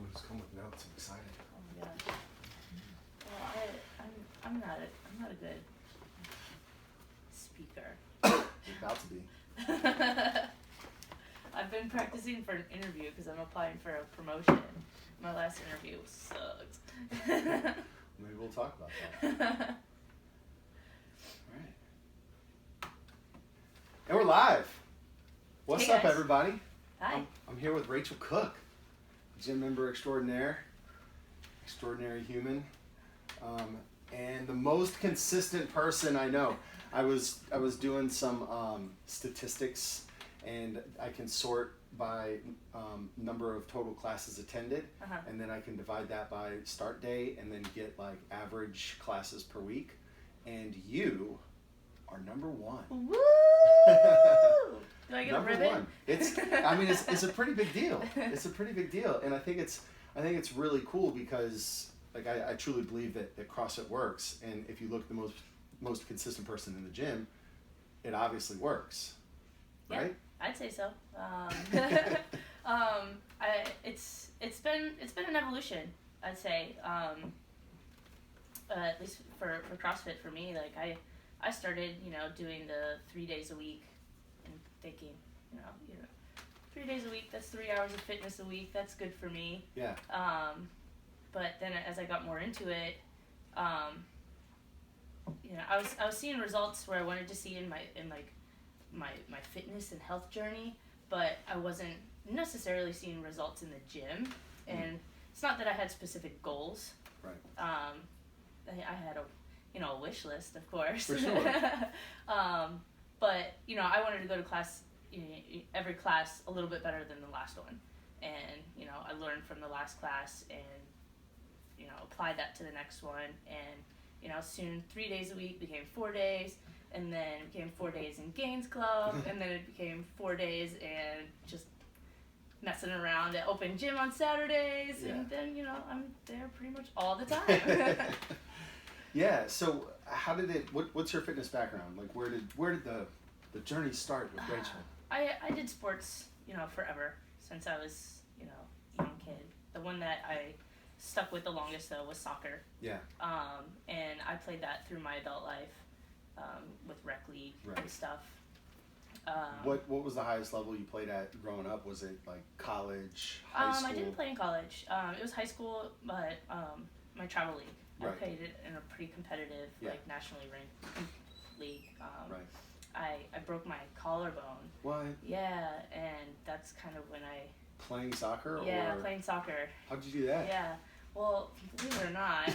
one who's come with notes. I'm excited. Oh my gosh. Well, I'm not a good speaker. You're about to be. I've been practicing for an interview because I'm applying for a promotion. My last interview sucked. Maybe we'll talk about that. All right. And we're live. What's Hey up, guys. everybody? Hi. I'm here with Rachel Cook, gym member extraordinaire, extraordinary human, and the most consistent person I know. I was doing some statistics, and I can sort by number of total classes attended, and then I can divide that by start day, and then get like average classes per week. And you are number one. Woo! Do I get Number a ribbon? one. It's a pretty big deal. It's a pretty big deal, and I think it's really cool because like I truly believe that CrossFit works, and if you look at the most consistent person in the gym, it obviously works, right? Yeah, I'd say so. It's been an evolution, I'd say. At least for CrossFit for me, like I started, doing the 3 days a week and thinking, 3 days a week, that's 3 hours of fitness a week, that's good for me. Yeah. But then as I got more into it, I was seeing results where I wanted to see in my fitness and health journey, but I wasn't necessarily seeing results in the gym. And it's not that I had specific goals. Right. I had a wish list, of course. For sure. But I wanted to go to class, every class a little bit better than the last one, and I learned from the last class and applied that to the next one, and soon 3 days a week became 4 days, and then it became 4 days in Gains Club, and then it became 4 days and just messing around at open gym on Saturdays, Yeah. and then I'm there pretty much all the time. Yeah. So how did it? What's your fitness background? Like where did the journey start with Rachel? I did sports, forever since I was, young kid. The one that I stuck with the longest though was soccer. Yeah. And I played that through my adult life, with rec league and stuff. What was the highest level you played at growing up? Was it like college, high school? I didn't play in college. It was high school, but my travel league. I played it in a pretty competitive, like nationally ranked league. Right. I broke my collarbone. What? Yeah, and that's kind of when I... Playing soccer? Yeah, or... playing soccer. How'd you do that? Yeah, well, believe it or not,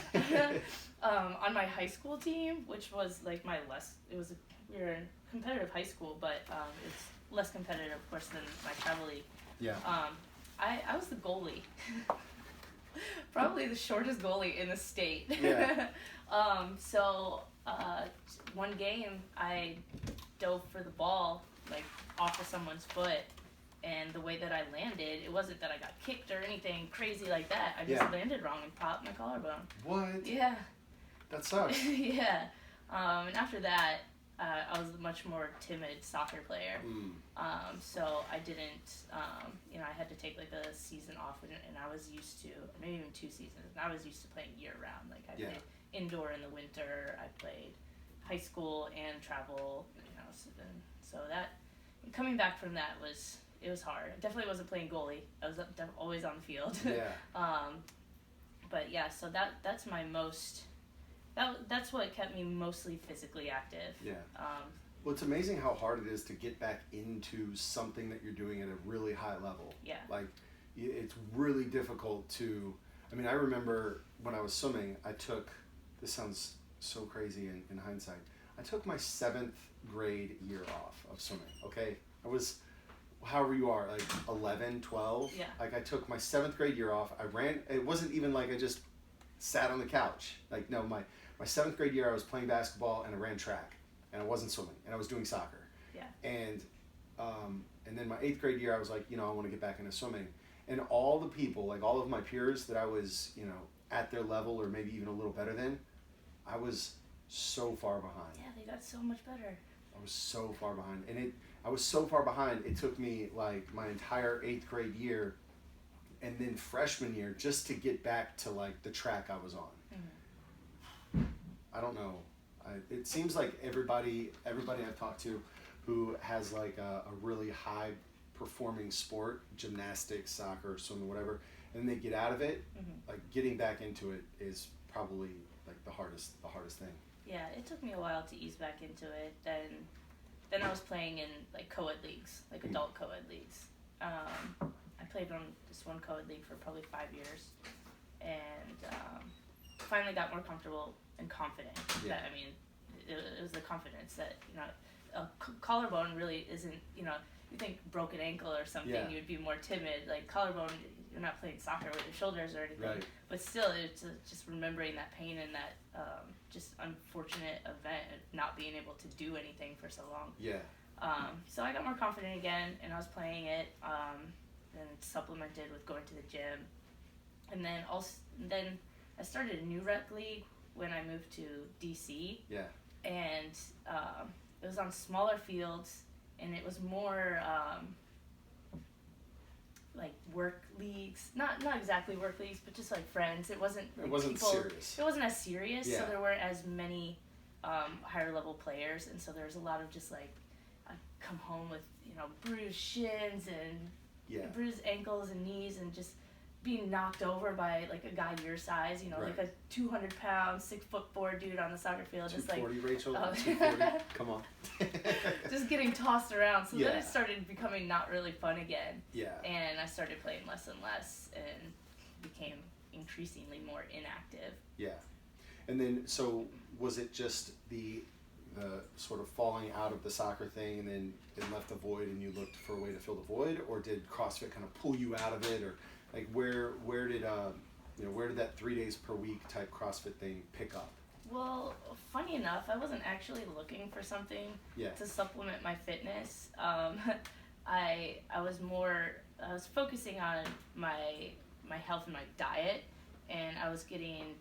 on my high school team, which was like we were in competitive high school, but it's less competitive, of course, than my travel league. Yeah. I was the goalie. Probably the shortest goalie in the state. Yeah. So one game I dove for the ball like off of someone's foot, and the way that I landed, it wasn't that I got kicked or anything crazy like that. I just landed wrong and popped my collarbone. What? Yeah. That sucks. Yeah. And after that, I was a much more timid soccer player. So I didn't, I had to take like a season off, and I was used to, maybe even 2 seasons, and I was used to playing year round. Like I played indoor in the winter, I played high school and travel, so that, coming back from that it was hard. I definitely wasn't playing goalie. I was always on the field. Yeah. But yeah, so that's my most... That's what kept me mostly physically active. Yeah. Well, it's amazing how hard it is to get back into something that you're doing at a really high level. Yeah. Like, it's really difficult to... I remember when I was swimming, this sounds so crazy in hindsight, I took my 7th grade year off of swimming, okay? I was, however you are, like 11, 12. Yeah. Like, I took my 7th grade year off. I ran, it wasn't even like I just sat on the couch. Like, no, my 7th grade year, I was playing basketball and I ran track, and I wasn't swimming, and I was doing soccer. Yeah. And then my 8th grade year, I was like, I want to get back into swimming. And all the people, like all of my peers that I was, at their level or maybe even a little better than, I was so far behind. Yeah, they got so much better. I was so far behind. And I was so far behind, it took me like my entire 8th grade year and then freshman year just to get back to like the track I was on. I don't know. It seems like everybody I've talked to who has like a really high performing sport, gymnastics, soccer, swimming, whatever, and they get out of it, like getting back into it is probably like the hardest thing. Yeah, it took me a while to ease back into it. Then I was playing in like co-ed leagues, like adult co-ed leagues. I played on this one co-ed league for probably 5 years, and finally got more comfortable and confident. Yeah. That, I mean, it was the confidence that, you know, a collarbone really isn't, you know, you think broken ankle or something, you'd be more timid. Like collarbone, you're not playing soccer with your shoulders or anything. Right. But still, it's just remembering that pain and that just unfortunate event of not being able to do anything for so long. Yeah. So I got more confident again, and I was playing it, and supplemented with going to the gym. And then I started a new rec league when I moved to DC. Yeah. And it was on smaller fields, and it was more like work leagues, not exactly work leagues, but just like friends. It wasn't serious. It wasn't as serious, Yeah. so there weren't as many higher level players, and so there was a lot of just like I'd come home with, you know, bruised shins and bruised ankles and knees, and just being knocked over by like a guy your size, you know, Right. like a 200-pound, 6'4" dude on the soccer field, just like 240, Rachel. 240. Come on. just getting tossed around. So then Yeah. it started becoming not really fun again. Yeah. And I started playing less and less, and became increasingly more inactive. Yeah. And then, so was it just the sort of falling out of the soccer thing, and then it left a void and you looked for a way to fill the void, or did CrossFit kind of pull you out of it, or like where did that 3 days per week type CrossFit thing pick up? Well, funny enough, I wasn't actually looking for something to supplement my fitness. I was focusing on my health and my diet, and I was getting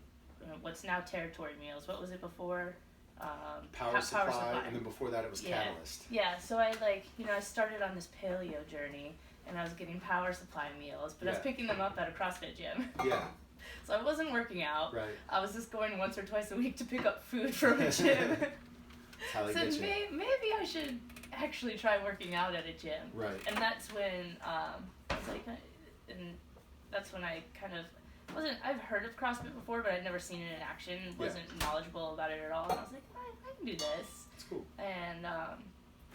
what's now Territory Meals. What was it before? Power Supply, and then before that it was Catalyst. Yeah, so I I started on this paleo journey, and I was getting Power Supply meals, but I was picking them up at a CrossFit gym. Yeah. So I wasn't working out. Right. I was just going once or twice a week to pick up food from a gym. That's how they so get you. maybe I should actually try working out at a gym. Right. And that's when I was like, and that's when I kind of I've heard of CrossFit before, but I'd never seen it in action. Wasn't knowledgeable about it at all. And I was like, I can do this. It's cool. And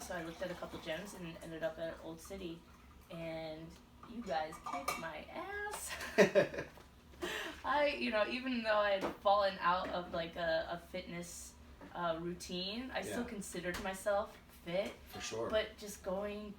so I looked at a couple gyms and ended up at Old City, and you guys kicked my ass. Even though I had fallen out of like a fitness routine, I still considered myself fit. For sure. But just going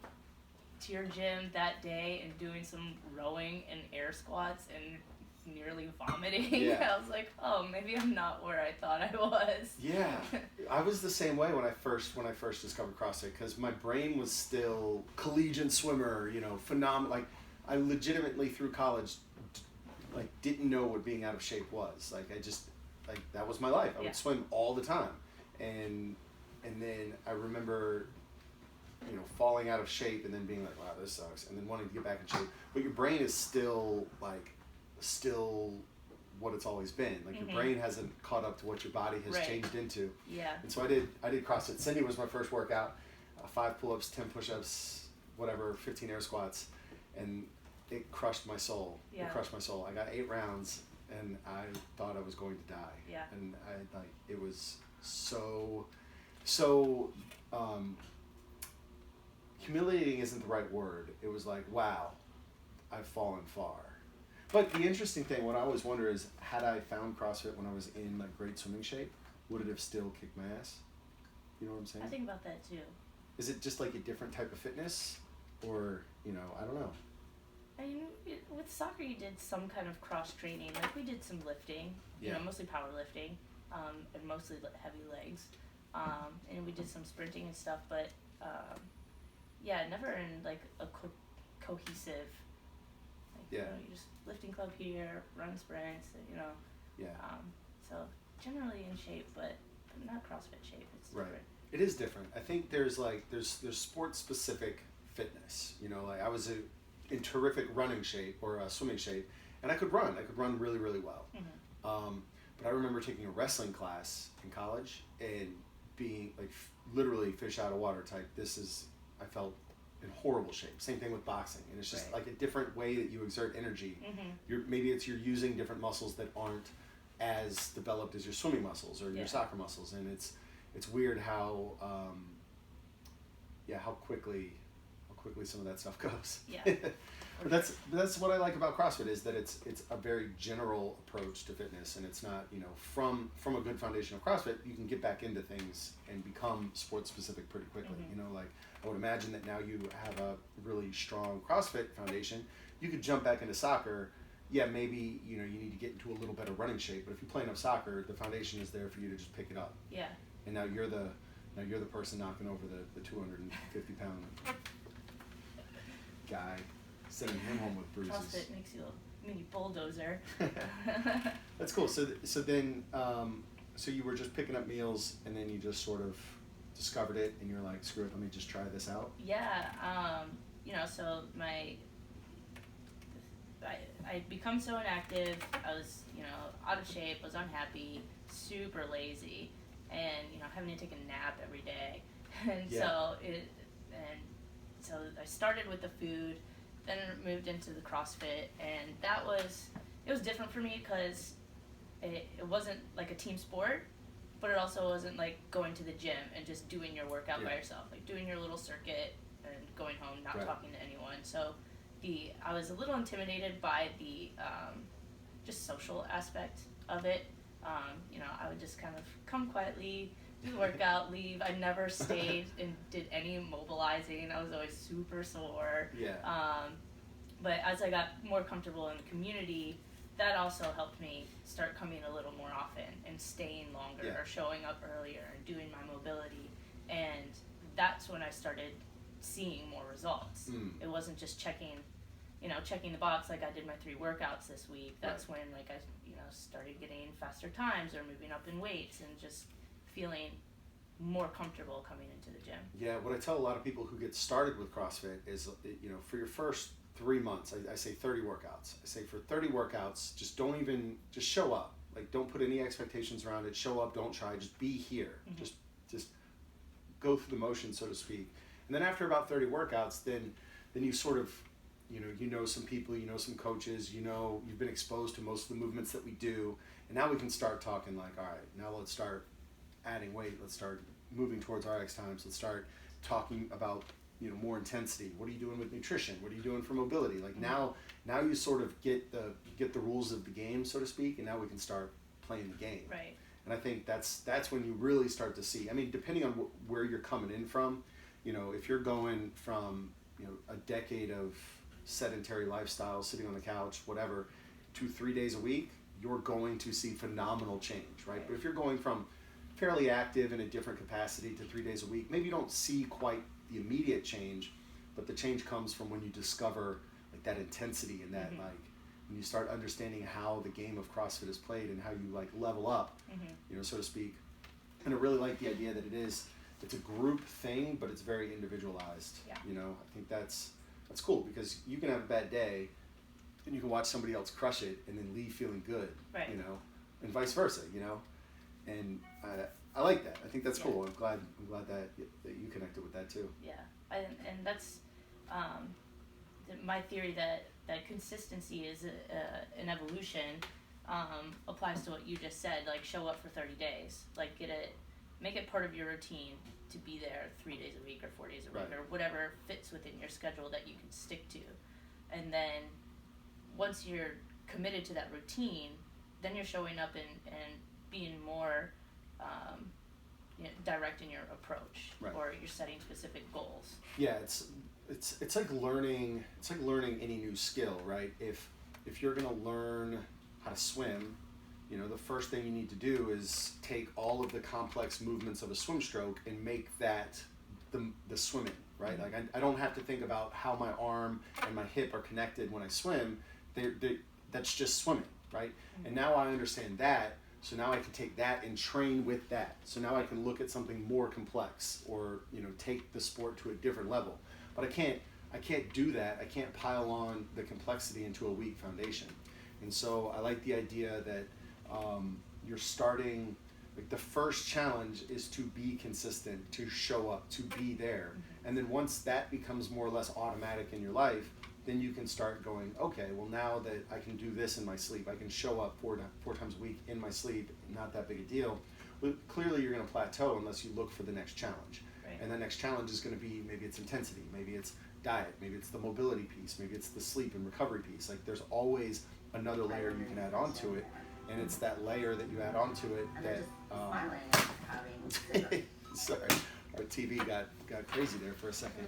to your gym that day and doing some rowing and air squats and nearly vomiting, I was like, oh, maybe I'm not where I thought I was. Yeah, I was the same way when I first discovered CrossFit, because my brain was still collegiate swimmer, phenomenal. Like, I legitimately through college, like, didn't know what being out of shape was. Like, I just, like, that was my life. I would swim all the time, and then I remember, falling out of shape and then being like, wow, this sucks, and then wanting to get back in shape. But your brain is still what it's always been. Like, your brain hasn't caught up to what your body has changed into. Yeah. And so I did CrossFit. Cindy was my first workout, 5 pull-ups, 10 push-ups, whatever, 15 air squats, and it crushed my soul. Yeah. It crushed my soul. I got 8 rounds, and I thought I was going to die. Yeah. And it was so humiliating isn't the right word. It was like, wow, I've fallen far. But the interesting thing, what I always wonder is, had I found CrossFit when I was in like great swimming shape, would it have still kicked my ass? You know what I'm saying? I think about that too. Is it just like a different type of fitness, or I don't know. I mean, with soccer, you did some kind of cross training. Like, we did some lifting, mostly powerlifting, and mostly heavy legs, and we did some sprinting and stuff. But never in like a cohesive. You're just lifting club here, run sprints, so generally in shape, but not CrossFit shape. It's different. Right. It is different. I think there's sport specific fitness. Like, I was a in terrific running shape or swimming shape, and I could run really, really well. But I remember taking a wrestling class in college and being like literally fish out of water type. I felt in horrible shape. Same thing with boxing, and it's just like a different way that you exert energy. Maybe you're using different muscles that aren't as developed as your swimming muscles or your soccer muscles, and it's weird how how quickly some of that stuff goes. But that's what I like about CrossFit, is that it's a very general approach to fitness, and it's not, from a good foundation of CrossFit, you can get back into things and become sport specific pretty quickly. Like I would imagine that now you have a really strong CrossFit foundation, you could jump back into soccer. Yeah, maybe you need to get into a little better running shape, but if you play enough soccer, the foundation is there for you to just pick it up. Yeah. And now you're the person knocking over the 250-pound guy, sending him home with bruises. CrossFit makes you a mini bulldozer. That's cool. So then, so you were just picking up meals, and then you just sort of discovered it, and you're like, screw it, let me just try this out. Yeah. So I'd become so inactive. I was, out of shape. Was unhappy. Super lazy, and having to take a nap every day, and so I started with the food, then moved into the CrossFit, and it was different for me because it wasn't like a team sport, but it also wasn't like going to the gym and just doing your workout by yourself, like doing your little circuit and going home, not talking to anyone. So I was a little intimidated by the just social aspect of it. I would just kind of come quietly, do the workout, leave. I never stayed and did any mobilizing. I was always super sore. But as I got more comfortable in the community, that also helped me start coming a little more often and staying longer or showing up earlier and doing my mobility. And that's when I started seeing more results. It wasn't just checking the box like I did my 3 workouts this week. That's when I started getting faster times or moving up in weights and just feeling more comfortable coming into the gym. Yeah, what I tell a lot of people who get started with CrossFit is, for your first 3 months, I say 30 workouts. I say for 30 workouts, just show up. Like, don't put any expectations around it. Show up, don't try, just be here. Just go through the motion, so to speak. And then after about 30 workouts, then you sort of, some people, some coaches, you've been exposed to most of the movements that we do, and now we can start talking like, all right, now let's start adding weight, let's start moving towards RX times, let's start talking about, more intensity. What are you doing with nutrition? What are you doing for mobility? Like now you sort of get the rules of the game, so to speak, and now we can start playing the game. Right. And I think that's when you really start to see, depending on where you're coming in from, if you're going from, a decade of sedentary lifestyle, sitting on the couch, whatever, to 3 days a week, you're going to see phenomenal change, right? But if you're going from fairly active in a different capacity to 3 days a week, maybe you don't see quite the immediate change, but the change comes from when you discover like that intensity and that when you start understanding how the game of CrossFit is played and how you like level up, so to speak. And I really like the idea that it's a group thing, but it's very individualized. Yeah. I think that's cool, because you can have a bad day and you can watch somebody else crush it and then leave feeling good, right. And vice versa, and I like that. I think that's cool. I'm glad that you connected with that too. Yeah, and that's my theory that consistency is an evolution applies to what you just said. Like, show up for 30 days. Like, make it part of your routine to be there 3 days a week or 4 days a week or whatever fits within your schedule that you can stick to. And then once you're committed to that routine, then you're showing up and being more direct in your approach, or you're setting specific goals. Yeah, it's like learning. It's like learning any new skill, right? If you're gonna learn how to swim, the first thing you need to do is take all of the complex movements of a swim stroke and make that the swimming, right? Like I don't have to think about how my arm and my hip are connected when I swim. That's just swimming, right? And now I understand that, so now I can take that and train with that. So now I can look at something more complex, or take the sport to a different level. But I can't I can't do that. I can't pile on the complexity into a weak foundation. And so I like the idea that you're starting, like the first challenge is to be consistent, to show up, to be there. And then once that becomes more or less automatic in your life, then you can start going, okay, well now that I can do this in my sleep, I can show up four times a week in my sleep, not that big a deal. Well, clearly you're going to plateau unless you look for the next challenge. Right. And the next challenge is going to be, maybe it's intensity, maybe it's diet, maybe it's the mobility piece, maybe it's the sleep and recovery piece. Like there's always another layer you can add onto it, and it's that layer that you add onto it that sorry, our TV got crazy there for a second.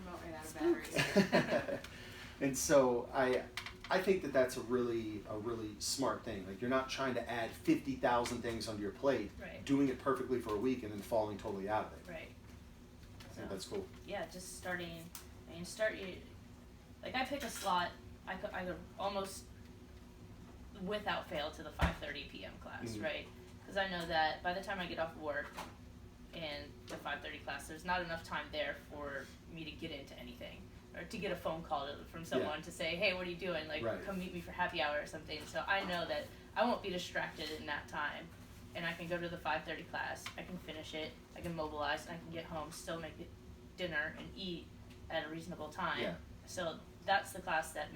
And so I think that that's a really smart thing. Like you're not trying to add 50,000 things onto your plate, Right. doing it perfectly for a week and then falling totally out of it. Right. I think that's cool. Yeah, just starting. I mean, like I pick a slot. I could almost without fail to the 5:30 p.m. class, right? Because I know that by the time I get off work and the 5:30 class, there's not enough time there for me to get into anything or to get a phone call from someone to say, hey, what are you doing? Like, come meet me for happy hour or something. So I know that I won't be distracted in that time, and I can go to the 5:30 class. I can finish it. I can mobilize. And I can get home, still make dinner and eat at a reasonable time. Yeah. So that's the class that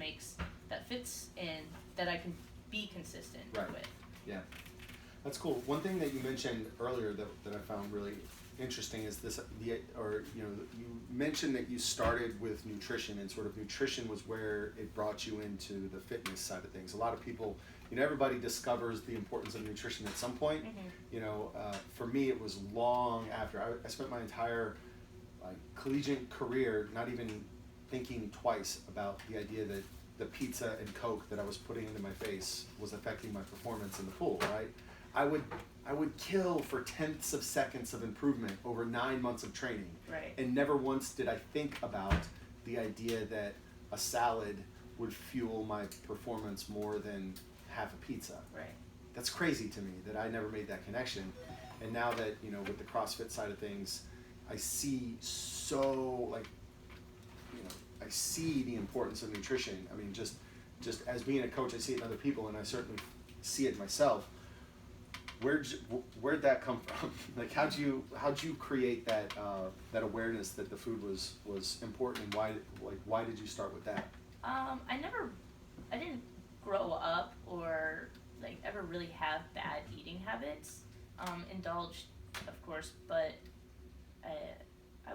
fits in, that I can be consistent with. Yeah, that's cool. One thing that you mentioned earlier that I found really interesting is you mentioned that you started with nutrition, and sort of nutrition was where it brought you into the fitness side of things. A lot of people, everybody discovers the importance of nutrition at some point. For me, it was long after. I spent my entire collegiate career not even thinking twice about the idea that the pizza and Coke that I was putting into my face was affecting my performance in the pool, right? I would kill for tenths of seconds of improvement over 9 months of training. Right. And never once did I think about the idea that a salad would fuel my performance more than half a pizza. Right. That's crazy to me that I never made that connection. And now that, with the CrossFit side of things, I see I see the importance of nutrition. I mean, just as being a coach, I see it in other people, and I certainly see it myself. Where'd that come from? Like, how'd you create that awareness that the food was important, and why did you start with that? I didn't grow up or ever really have bad eating habits. Indulged, of course, but I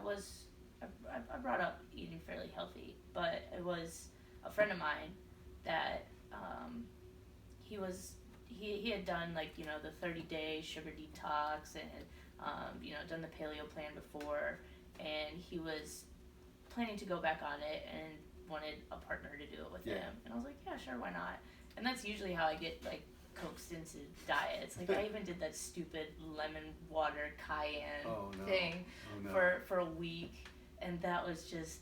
brought up eating fairly healthy, but it was a friend of mine that he had done the 30-day sugar detox and done the paleo plan before, and he was planning to go back on it and wanted a partner to do it with him. And I was like, yeah, sure, why not? And that's usually how I get coaxed into diets. I even did that stupid lemon water cayenne thing for a week, and that was just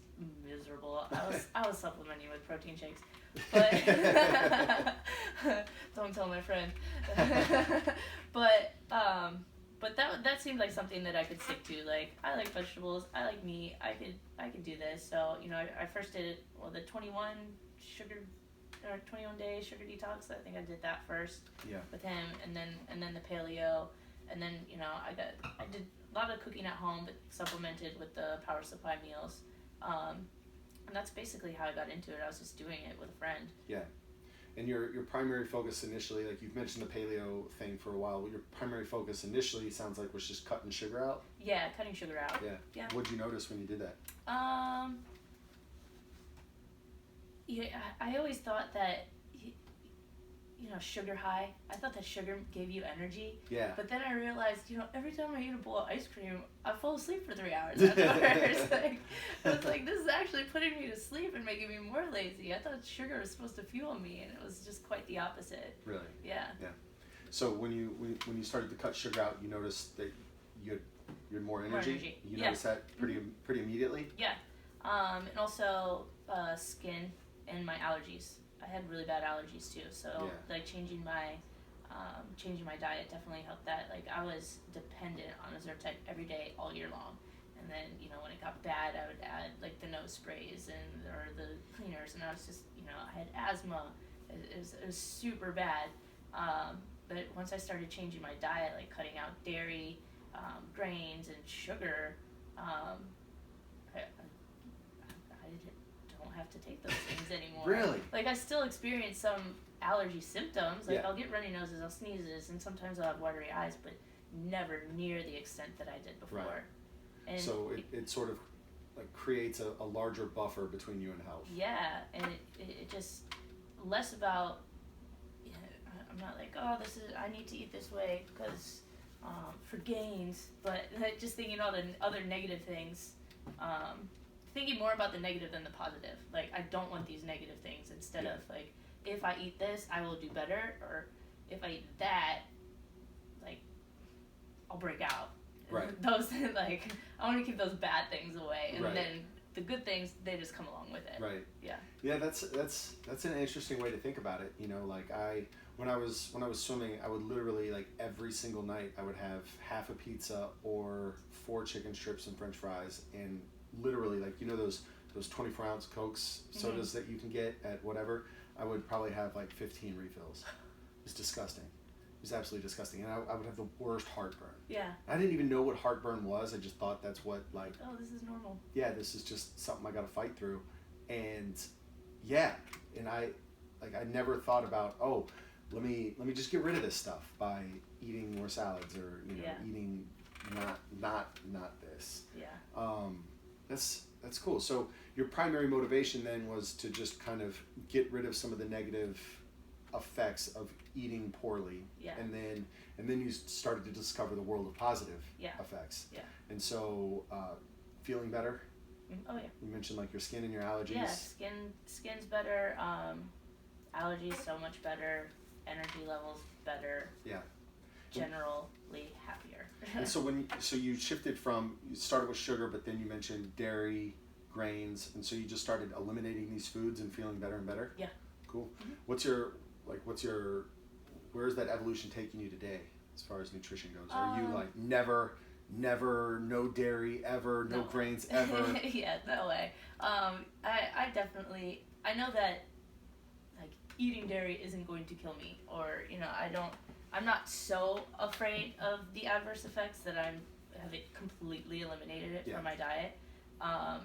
miserable. I was supplementing with protein shakes, but don't tell my friend. But that seemed like something that I could stick to. I like vegetables, I like meat, I could do this. So I first did the 21 day sugar detox. I think I did that first with him, and then the paleo, and then I did a lot of cooking at home, but supplemented with the Power Supply meals, and that's basically how I got into it. I was just doing it with a friend. Yeah. And your primary focus initially, you've mentioned the paleo thing for a while, your primary focus initially sounds like was just cutting sugar out? Yeah, cutting sugar out. Yeah. What did you notice when you did that? I always thought that, sugar high. I thought that sugar gave you energy. Yeah. But then I realized, every time I eat a bowl of ice cream, I fall asleep for 3 hours afterwards. I was like, this is actually putting me to sleep and making me more lazy. I thought sugar was supposed to fuel me, and it was just quite the opposite. Really? Yeah. Yeah. So when you started to cut sugar out, you noticed that you had more energy? You noticed that pretty immediately? Yeah. And also skin and my allergies. I had really bad allergies too, so changing my diet definitely helped that. I was dependent on a Zyrtec every day all year long, and then when it got bad, I would add the nose sprays or the runners, and I was just, I had asthma. It was super bad. But once I started changing my diet, like cutting out dairy, grains, and sugar, I don't have to take those things anymore. Really? Like, I still experience some allergy symptoms. Like, I'll get runny noses, I'll sneeze, and sometimes I'll have watery eyes, but never near the extent that I did before. Right. And so it sort of like creates a larger buffer between you and health. Yeah, and it just less about. I'm not like, oh, I need to eat this way because for gains, but just thinking all the other negative things. Thinking more about the negative than the positive. Like, I don't want these negative things instead of like, if I eat this, I will do better, or if I eat that, like, I'll break out. Right. Those, like, I want to keep those bad things away, and right. then the good things, they just come along with it. Right. Yeah. Yeah, that's an interesting way to think about it. Like when I was swimming, I would literally, like, every single night I would have half a pizza or 4 chicken strips and French fries, and literally, like, those 24-ounce Cokes, sodas that you can get at whatever. I would probably have like 15 refills. It's disgusting. It was absolutely disgusting, and I would have the worst heartburn. Yeah. I didn't even know what heartburn was. I just thought that's what, like, oh, this is normal. Yeah, this is just something I got to fight through, and I never thought about, oh, let me just get rid of this stuff by eating more salads, or eating not this. Yeah. That's cool. So your primary motivation then was to just kind of get rid of some of the negative effects of eating poorly. Yeah. And then you started to discover the world of positive effects. Yeah. And so feeling better. Oh yeah. You mentioned, like, your skin and your allergies. Yeah, skin's better. Allergies so much better. Energy levels better. Yeah. Generally happier. And so you started with sugar, but then you mentioned dairy, grains, and so you just started eliminating these foods and feeling better and better? Yeah. Cool. Where's that evolution taking you today as far as nutrition goes? Are you like never, no dairy ever, no grains ever? Yeah, no way. I definitely, I know that, like, eating dairy isn't going to kill me, or, I'm not so afraid of the adverse effects that I have completely eliminated it from my diet. I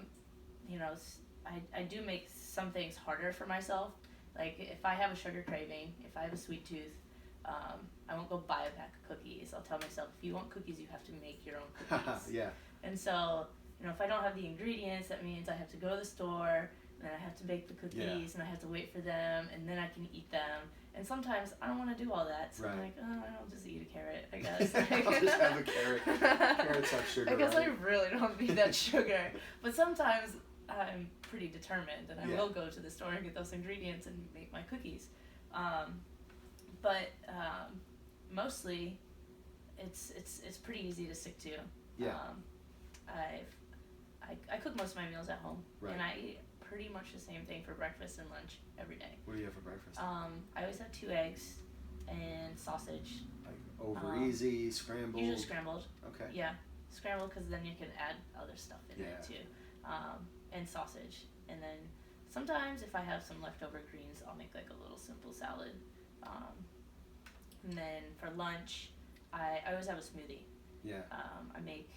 do make some things harder for myself. Like, if I have a sugar craving, if I have a sweet tooth, I won't go buy a pack of cookies. I'll tell myself, if you want cookies, you have to make your own cookies. Yeah. And so, if I don't have the ingredients, that means I have to go to the store, and then I have to bake the cookies, and I have to wait for them, and then I can eat them. And sometimes I don't want to do all that, so I'm like, I'll just eat a carrot, I guess. I'll just have a carrot. Carrots have sugar. I guess I really don't need that sugar. But sometimes I'm pretty determined, and I will go to the store and get those ingredients and make my cookies. But mostly, it's pretty easy to stick to. Yeah. I cook most of my meals at home, Right. and I eat pretty much the same thing for breakfast and lunch every day. What do you have for breakfast? I always have 2 eggs and sausage. Like over easy, scrambled? Usually scrambled. Okay. Yeah, scrambled, because then you can add other stuff in there Yeah. too. And sausage. And then sometimes if I have some leftover greens, I'll make like a little simple salad. And then for lunch, I always have a smoothie. Yeah. I make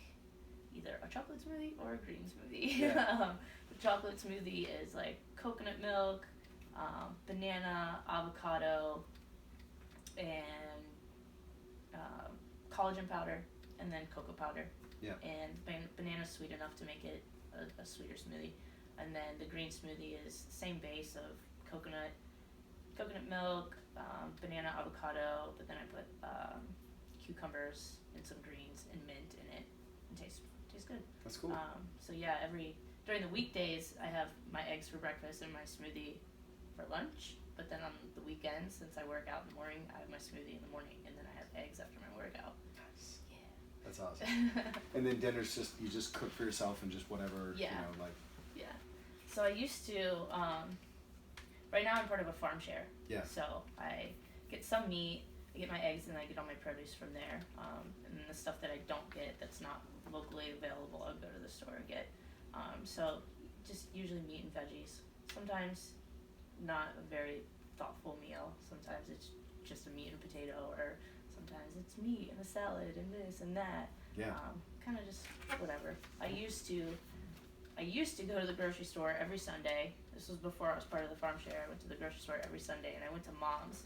either a chocolate smoothie or a green smoothie. Yeah. The chocolate smoothie is like coconut milk, banana, avocado, and collagen powder, and then cocoa powder. Yeah. And banana's sweet enough to make it a sweeter smoothie. And then the green smoothie is the same base of coconut milk, banana, avocado, but then I put cucumbers and some greens and mint in it, and tastes good. That's cool. So yeah, during the weekdays I have my eggs for breakfast and my smoothie for lunch. But then on the weekends, since I work out in the morning, I have my smoothie in the morning, and then I have eggs after my workout. Nice. Yeah. That's awesome. And then dinner's you just cook for yourself and just whatever. Yeah. Like. Yeah. So I used to. Right now I'm part of a farm share. Yeah. So I get some meat, I get my eggs, and I get all my produce from there. And then the stuff that I don't get, that's not locally available, I'll go to the store and get. So just usually meat and veggies. sometimes not a very thoughtful meal. Sometimes it's just a meat and potato, or sometimes it's meat and a salad and this and that. Yeah. Kind of just whatever. I used to go to the grocery store every Sunday. This was before I was part of the farm share. I went to the grocery store every Sunday, and I went to Mom's.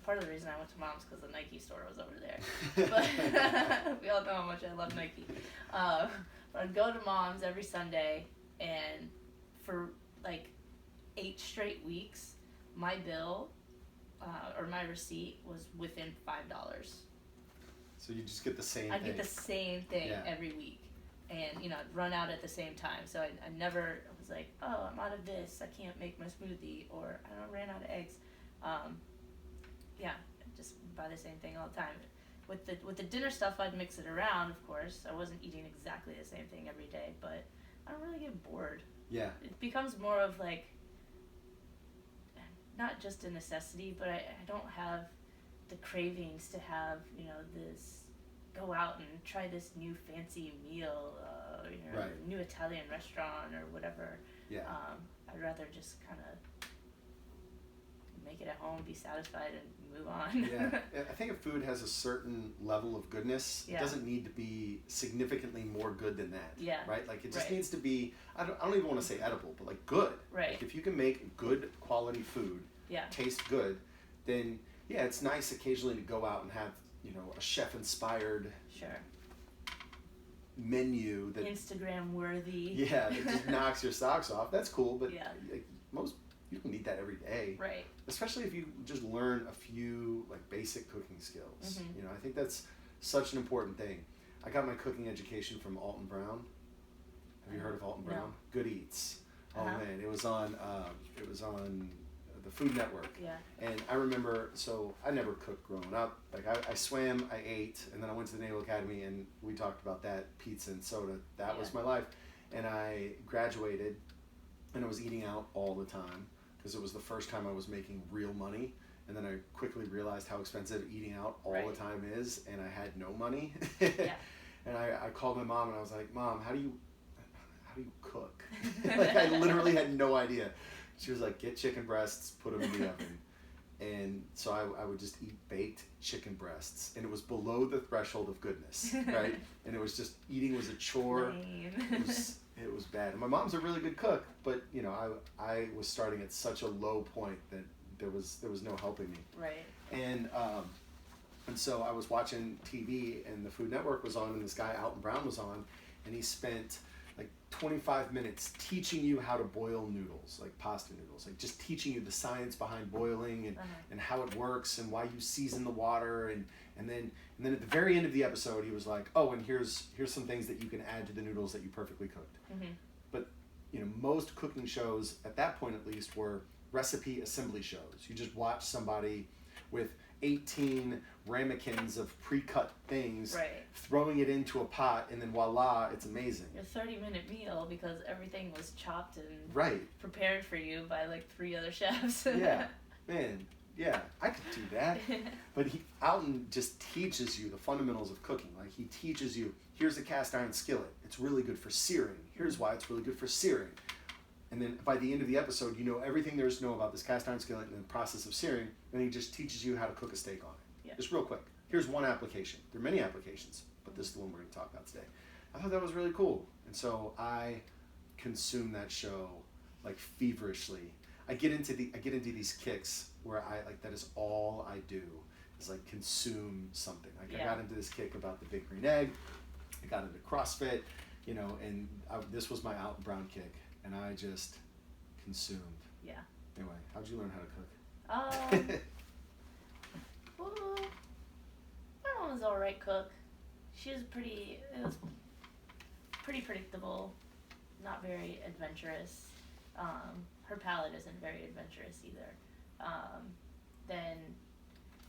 Part of the reason I went to Mom's because the Nike store was over there. But we all know how much I love Nike. But I'd go to Mom's every Sunday, and for like 8 straight weeks, my bill or my receipt was within $5. So you just get the same I thing. get the same thing every week. And, I'd run out at the same time. So I never was like, oh, I'm out of this. I can't make my smoothie. Or I ran out of eggs. Just buy the same thing all the time. With the dinner stuff, I'd mix it around, of course. I wasn't eating exactly the same thing every day. But I don't really get bored. Yeah. It becomes more of like, not just a necessity, but I don't have the cravings to have, this, go out and try this new fancy meal, Right. new Italian restaurant or whatever. Yeah. I'd rather just kind of make it at home, be satisfied, and move on. Yeah. I think if food has a certain level of goodness, it doesn't need to be significantly more good than that. Yeah. Right? Like it just needs to be, I don't even want to say edible, but like good. Right. Like if you can make good quality food, taste good, then it's nice occasionally to go out and have, a chef-inspired menu that Instagram worthy. Yeah, that just knocks your socks off. That's cool, but like, most you can eat that every day. Right. Especially if you just learn a few like basic cooking skills. Mm-hmm. I think that's such an important thing. I got my cooking education from Alton Brown. Have you heard of Alton Brown? No. Good Eats. Oh man, it was on the Food Network. Yeah. And I remember, so I never cooked growing up. Like I swam, I ate, and then I went to the Naval Academy and we talked about that, pizza and soda. That was my life. And I graduated and I was eating out all the time because it was the first time I was making real money. And then I quickly realized how expensive eating out all the time is, and I had no money. And I called my mom and I was like, Mom, how do you cook? Like I literally had no idea. She was like, get chicken breasts, put them in the oven. And so I would just eat baked chicken breasts. And it was below the threshold of goodness, right? And it was just, eating was a chore. It was bad. And my mom's a really good cook, but I was starting at such a low point that there was no helping me. Right. And so I was watching TV and the Food Network was on and this guy, Alton Brown, was on, and he spent like 25 minutes teaching you how to boil noodles, like pasta noodles, like just teaching you the science behind boiling and how it works and why you season the water and then at the very end of the episode he was like, oh, and here's some things that you can add to the noodles that you perfectly cooked. Mm-hmm. But most cooking shows at that point at least were recipe assembly shows. You just watch somebody with 18 ramekins of pre-cut things, throwing it into a pot, and then voila, it's amazing. A 30-minute meal because everything was chopped and prepared for you by like 3 other chefs. Yeah, man, yeah, I could do that. But Alton just teaches you the fundamentals of cooking. Like he teaches you, here's a cast iron skillet. It's really good for searing. Here's why it's really good for searing. And then by the end of the episode, you know everything there is to know about this cast iron skillet and the process of searing, and he just teaches you how to cook a steak on it. Yeah. Just real quick. Here's one application. There are many applications, but this is the one we're going to talk about today. I thought that was really cool. And so I consume that show like feverishly. I get into these kicks where I like, that is all I do is like consume something. Like I got into this kick about the big green egg. I got into CrossFit, and this was my Alton Brown kick. And I just consumed. Yeah. Anyway, how'd you learn how to cook? Well, my mom was alright cook. It was pretty predictable, not very adventurous. Her palate isn't very adventurous either. Then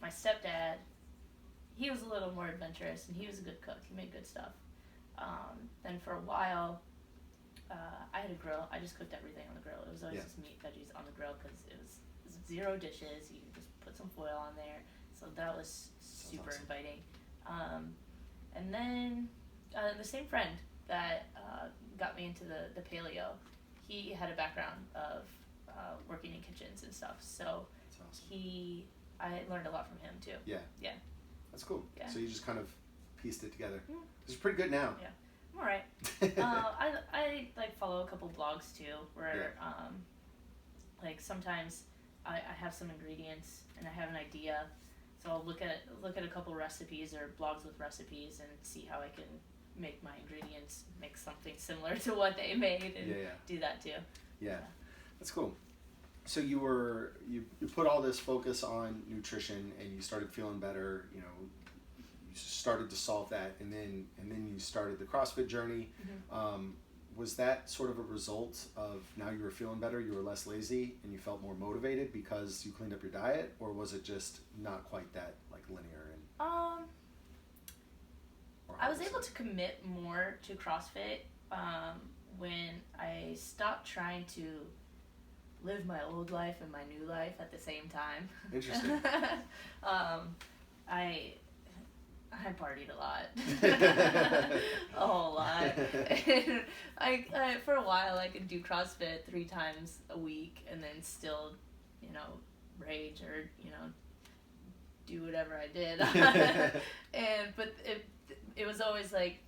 my stepdad, he was a little more adventurous and he was a good cook. He made good stuff. Then for a while, I had a grill. I just cooked everything on the grill. It was always just meat, veggies on the grill because it was 0 dishes. You just put some foil on there. So that was super inviting. And then the same friend that got me into the paleo, he had a background of working in kitchens and stuff. So That's awesome. I learned a lot from him too. Yeah. Yeah. That's cool. Yeah. So you just kind of pieced it together. Mm. It's pretty good now. Yeah. I'm alright. I like follow a couple blogs too, where like sometimes I have some ingredients and I have an idea, so I'll look at a couple recipes or blogs with recipes and see how I can make my ingredients make something similar to what they made and do that too. Yeah. That's cool. So you put all this focus on nutrition and you started feeling better, you started to solve that, and then you started the CrossFit journey. Mm-hmm. Was that sort of a result of now you were feeling better, you were less lazy, and you felt more motivated because you cleaned up your diet, or was it just not quite that like linear? I was able to commit more to CrossFit when I stopped trying to live my old life and my new life at the same time. Interesting. I partied a lot, a whole lot. And I for a while I could do CrossFit 3 times a week and then still, rage or do whatever I did. But it was always like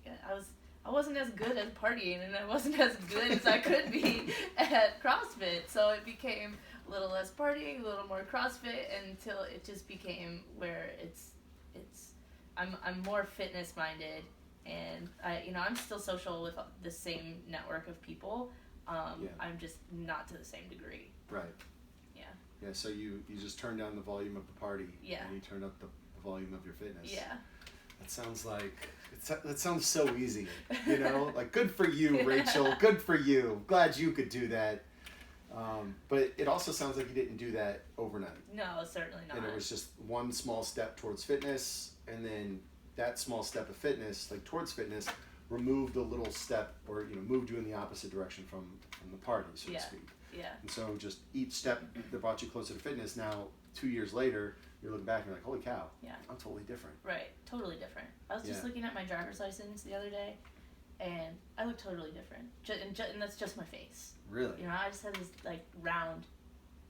I wasn't as good at partying and I wasn't as good as I could be at CrossFit. So it became a little less partying, a little more CrossFit until it just became where I'm more fitness minded, and I'm still social with the same network of people. I'm just not to the same degree. Right. Yeah. Yeah. So you just turned down the volume of the party. Yeah. And you turned up the volume of your fitness. Yeah. That sounds like that sounds so easy. Like good for you, Rachel. Good for you. Glad you could do that. But it also sounds like you didn't do that overnight. No, certainly not. And it was just one small step towards fitness, and then that small step of fitness, like towards fitness, removed a little step, or moved you in the opposite direction from the party, so to speak. Yeah. And so just each step that brought you closer to fitness. Now 2 years later, you're looking back and you're like, holy cow, I'm totally different. Right, totally different. I was just looking at my driver's license the other day, and I look totally different. And that's just my face. Really? I just had this like round,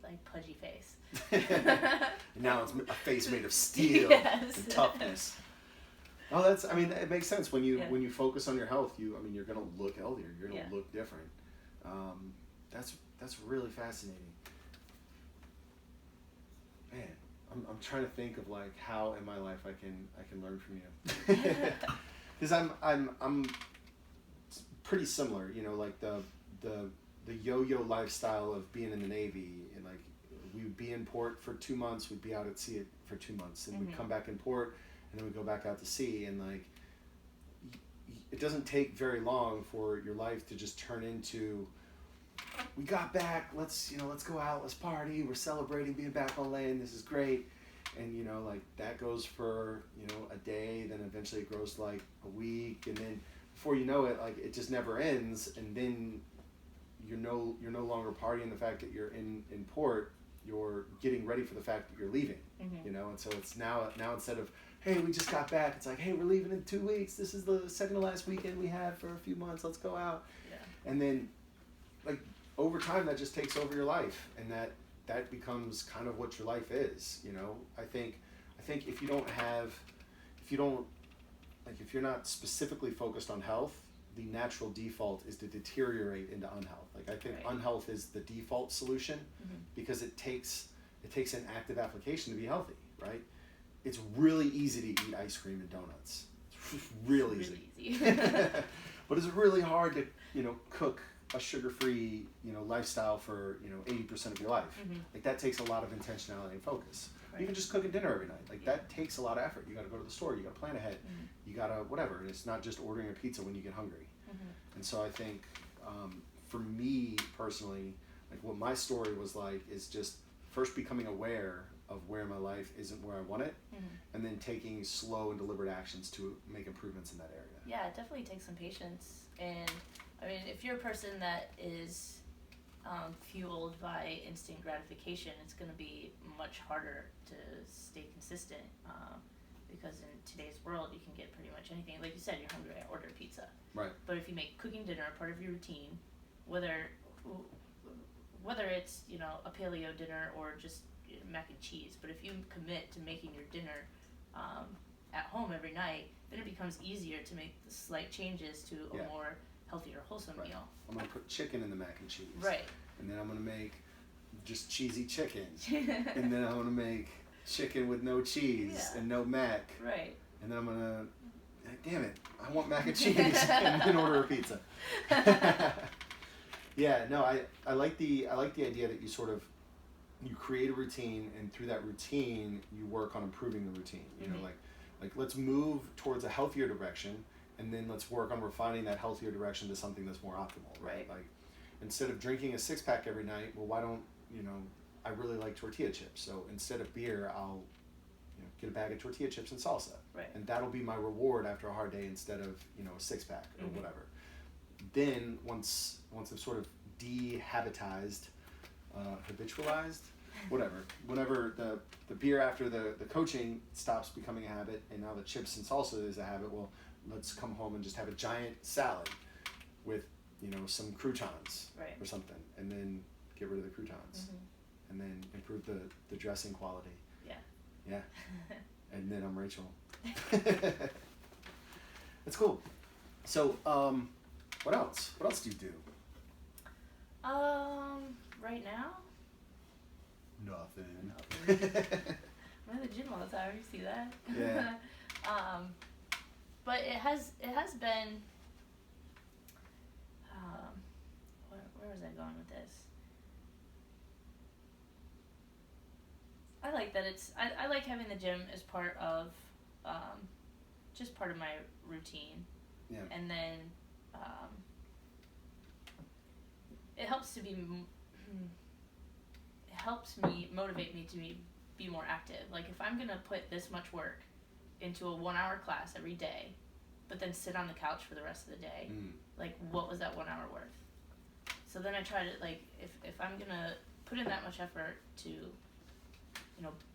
like pudgy face. And now it's a face made of steel and toughness. Oh, it makes sense when you focus on your health. You're gonna look healthier. You're gonna look different. That's really fascinating. Man, I'm trying to think of like how in my life I can learn from you. Because I'm pretty similar. Like the yo-yo lifestyle of being in the Navy, and like we would be in port for 2 months, we'd be out at sea for 2 months, and we'd come back in port, and then we'd go back out to sea, and like it doesn't take very long for your life to just turn into, we got back, let's go out, let's party, we're celebrating being back on land, this is great. And like that goes for a day, then eventually it grows to like a week, and then before you know it, like it just never ends, and then you're no longer partying the fact that you're in port, you're getting ready for the fact that you're leaving. Mm-hmm. And so it's now instead of, hey, we just got back, it's like, hey, we're leaving in 2 weeks, this is the second to last weekend we had for a few months, let's go out. And then like over time that just takes over your life, and that becomes kind of what your life is. I think if you're not specifically focused on health, the natural default is to deteriorate into unhealth. Like I think unhealth is the default solution, because it takes an active application to be healthy, right? It's really easy to eat ice cream and donuts. It's really easy. But it's really hard to cook a sugar-free lifestyle for 80% of your life. Like that takes a lot of intentionality and focus. Even just cooking dinner every night, like that takes a lot of effort. You got to go to the store, you got to plan ahead, you got to whatever. And it's not just ordering a pizza when you get hungry. And so I think for me personally, like what my story was like is just first becoming aware of where my life isn't where I want it, and then taking slow and deliberate actions to make improvements in that area. Yeah, it definitely takes some patience. And if you're a person that is fueled by instant gratification, it's going to be much harder to stay consistent, because in today's world you can get pretty much anything. Like you said, you're hungry, I order pizza. Right. But if you make cooking dinner a part of your routine, whether whether it's, a paleo dinner or just mac and cheese, but if you commit to making your dinner at home every night, then it becomes easier to make the slight changes to a more healthier, wholesome meal. I'm going to put chicken in the mac and cheese. Right. And then I'm going to make just cheesy chicken. And then I'm going to make chicken with no cheese and no mac. Right. And then I'm going to, damn it, I want mac and cheese, and then order a pizza. Yeah, no, I like the idea that you create a routine, and through that routine you work on improving the routine. You know, like let's move towards a healthier direction, and then let's work on refining that healthier direction to something that's more optimal, right? Like, instead of drinking a 6-pack every night, well, why don't, I really like tortilla chips, so instead of beer, I'll get a bag of tortilla chips and salsa, and that'll be my reward after a hard day, instead of a 6-pack or whatever. Then once I've sort of dehabitized, habitualized, whenever the beer after the coaching stops becoming a habit, and now the chips and salsa is a habit, well, let's come home and just have a giant salad with some croutons or something, and then get rid of the croutons, and then improve the dressing quality. Yeah. And then I'm Rachel. That's cool. So what else do you do? Right now? Nothing. I'm at the gym all the time. You see that? Yeah. But it has been. Where was I going with this? I like that I like having the gym as part of, just part of my routine. Yeah. And then, it helps me motivate me to be more active. Like, if I'm gonna put this much work into a 1-hour class every day, but then sit on the couch for the rest of the day, like, what was that 1 hour worth? So then I try to, like, if I'm gonna put in that much effort to,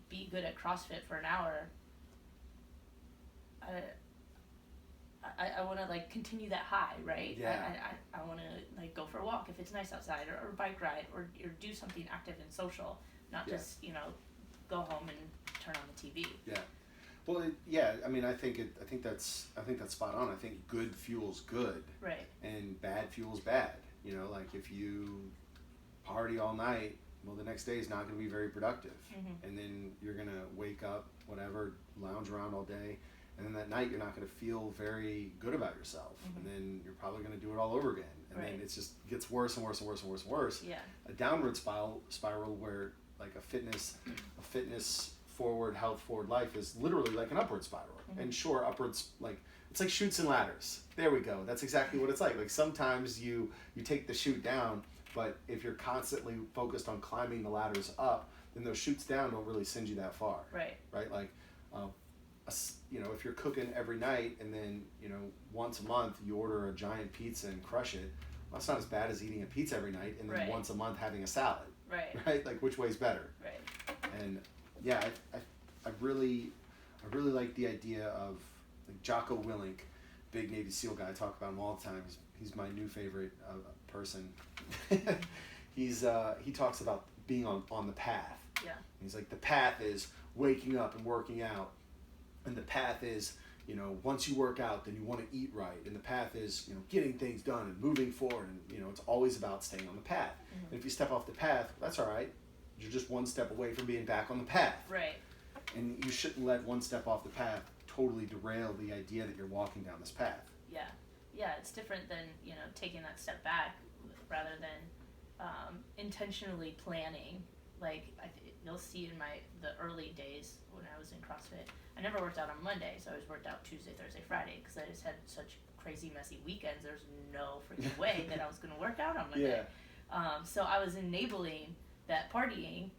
be good at CrossFit for an hour, I want to, like, continue that high, right? Yeah. I want to, like, go for a walk if it's nice outside, or bike ride, or do something active and social, not just, go home and turn on the TV. Yeah. Well, I mean, I think that's spot on. I think good fuels good. Right. And bad fuels bad. Like, if you party all night, well, the next day is not going to be very productive. And then you're going to wake up, whatever, lounge around all day, and then that night you're not going to feel very good about yourself. And then you're probably going to do it all over again. And then it just gets worse and worse and worse and worse and worse. Yeah. A downward spiral where, like, a fitness forward, health forward life is literally like an upward spiral. And sure, upwards, like, it's like chutes and ladders. There we go. That's exactly what it's like. Like, sometimes you take the chute down, but if you're constantly focused on climbing the ladders up, then those chutes down don't really send you that far. Right. Like, if you're cooking every night, and then, once a month you order a giant pizza and crush it, well, that's not as bad as eating a pizza every night and then once a month having a salad. Right. Like, which way's better? Right. And yeah, I really like the idea of, like, Jocko Willink, big Navy SEAL guy. I talk about him all the time. He's my new favorite person. He talks about being on the path. Yeah. He's like, the path is waking up and working out, and the path is, once you work out, then you want to eat right, and the path is, getting things done and moving forward, and it's always about staying on the path. And if you step off the path, that's all right. You're just one step away from being back on the path. Right. And you shouldn't let one step off the path totally derail the idea that you're walking down this path. Yeah, it's different than, taking that step back, rather than intentionally planning. Like, you'll see in the early days when I was in CrossFit, I never worked out on Monday, so I always worked out Tuesday, Thursday, Friday, because I just had such crazy, messy weekends. There's no freaking way that I was going to work out on Monday. So I was enabling that partying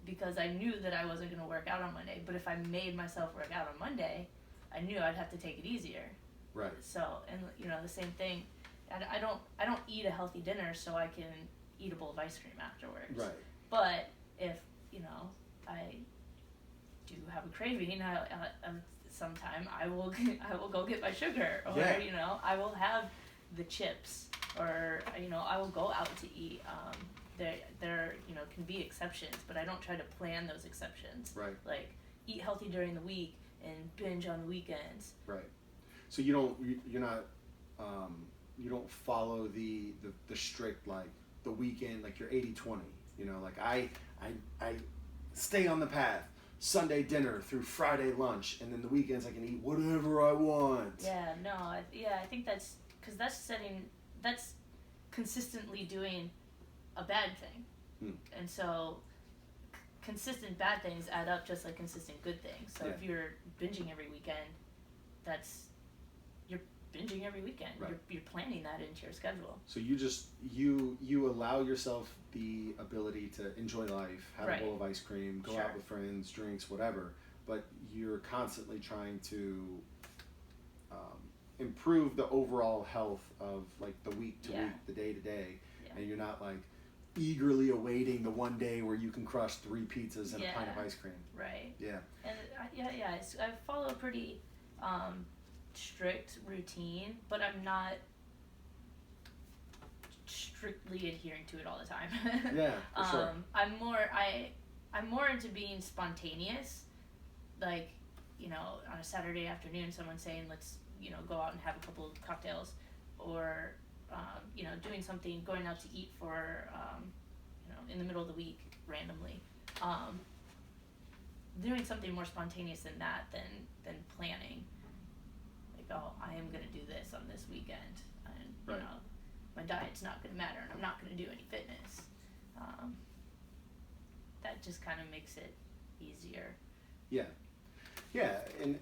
because I knew that I wasn't going to work out on Monday. But if I made myself work out on Monday, I knew I'd have to take it easier. Right. So, and the same thing. I don't eat a healthy dinner so I can eat a bowl of ice cream afterwards. Right. But if I do have a craving, sometime I will go get my sugar, or I will have the chips, or I will go out to eat. can be exceptions, but I don't try to plan those exceptions. Right. Like, eat healthy during the week and binge on the weekends. Right. So you don't follow the strict, like, the weekend, like your 80-20, like I stay on the path, Sunday dinner through Friday lunch, and then the weekends I can eat whatever I want. Yeah, no, I think that's consistently doing a bad thing. And so consistent bad things add up just like consistent good things. So if you're binging every weekend, you're binging every weekend. Right. You're planning that into your schedule. So you allow yourself the ability to enjoy life, have a bowl of ice cream, go out with friends, drinks, whatever, but you're constantly trying to improve the overall health of, like, the week to week, the day to day, and you're not, like, eagerly awaiting the one day where you can crush 3 pizzas and a pint of ice cream. Right. Yeah. And I follow a pretty strict routine, but I'm not strictly adhering to it all the time. Yeah, for sure. I'm more into being spontaneous, like, on a Saturday afternoon, someone saying, let's, go out and have a couple of cocktails, or doing something, going out to eat for, in the middle of the week randomly. Doing something more spontaneous than that, than planning. Like, oh, I am going to do this on this weekend, and my diet's not going to matter, and I'm not going to do any fitness. That just kind of makes it easier. Yeah, and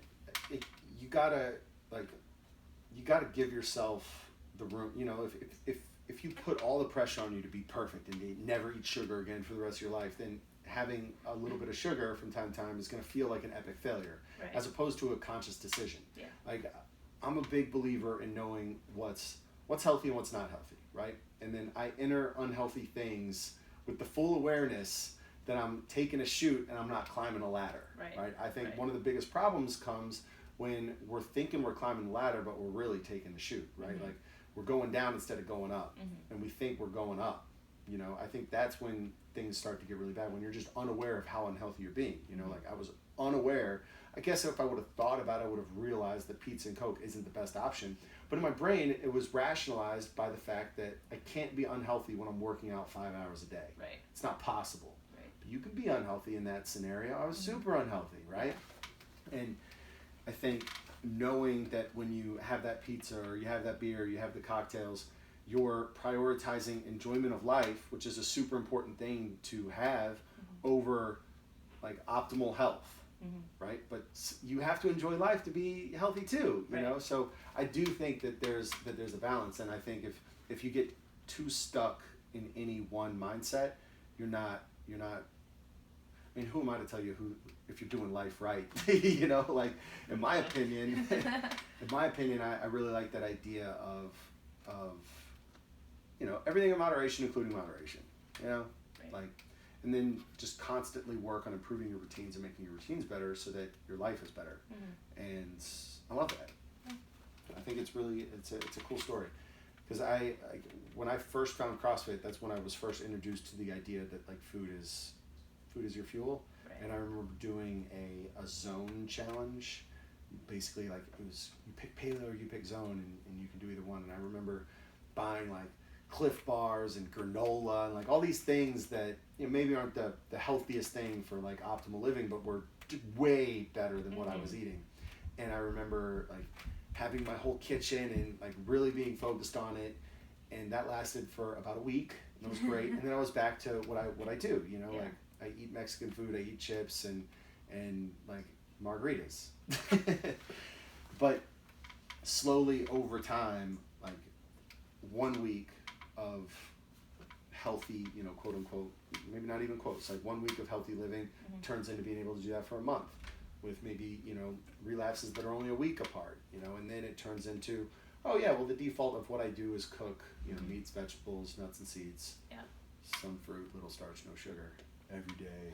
you gotta give yourself the room. If you put all the pressure on you to be perfect and to never eat sugar again for the rest of your life, then having a little bit of sugar from time to time is going to feel like an epic failure, as opposed to a conscious decision. Yeah. Like, I'm a big believer in knowing what's healthy and what's not healthy, right? And then I enter unhealthy things with the full awareness that I'm taking a chute and I'm not climbing a ladder, right? I think one of the biggest problems comes when we're thinking we're climbing the ladder, but we're really taking the chute, right? Like, we're going down instead of going up, and we think we're going up. I think that's when things start to get really bad, when you're just unaware of how unhealthy you're being. Like, I was unaware. I guess if I would have thought about it, I would have realized that pizza and Coke isn't the best option. But in my brain, it was rationalized by the fact that I can't be unhealthy when I'm working out 5 hours a day. Right. It's not possible. Right. But you can be unhealthy in that scenario. I was super unhealthy, right? And I think knowing that when you have that pizza or you have that beer, you have the cocktails, you're prioritizing enjoyment of life, which is a super important thing to have, over, like, optimal health, right? But you have to enjoy life to be healthy too, you know? So I do think that there's a balance, and I think if you get too stuck in any one mindset, you're not. I mean, who am I to tell you if you're doing life right? Like, in my opinion, I really like that idea of everything in moderation, including moderation. Like, and then just constantly work on improving your routines and making your routines better so that your life is better. And I love that. I think it's a cool story, because when I first found CrossFit, that's when I was first introduced to the idea that, like, food is your fuel. And I remember doing a zone challenge. Basically, like, it was, you pick paleo or you pick zone, and you can do either one. And I remember buying, like, Cliff Bars and granola and, like, all these things that maybe aren't the healthiest thing for, like, optimal living, but were way better than what I was eating. And I remember, like, having my whole kitchen and, like, really being focused on it, and that lasted for about a week, and it was great. And then I was back to what I do, like, I eat Mexican food, I eat chips and like, margaritas. But slowly over time, like, 1 week of healthy, quote unquote, maybe not even quotes, like 1 week of healthy living turns into being able to do that for a month, with maybe, relapses that are only a week apart, and then it turns into, oh yeah, well, the default of what I do is cook, meats, vegetables, nuts and seeds, some fruit, little starch, no sugar, every day.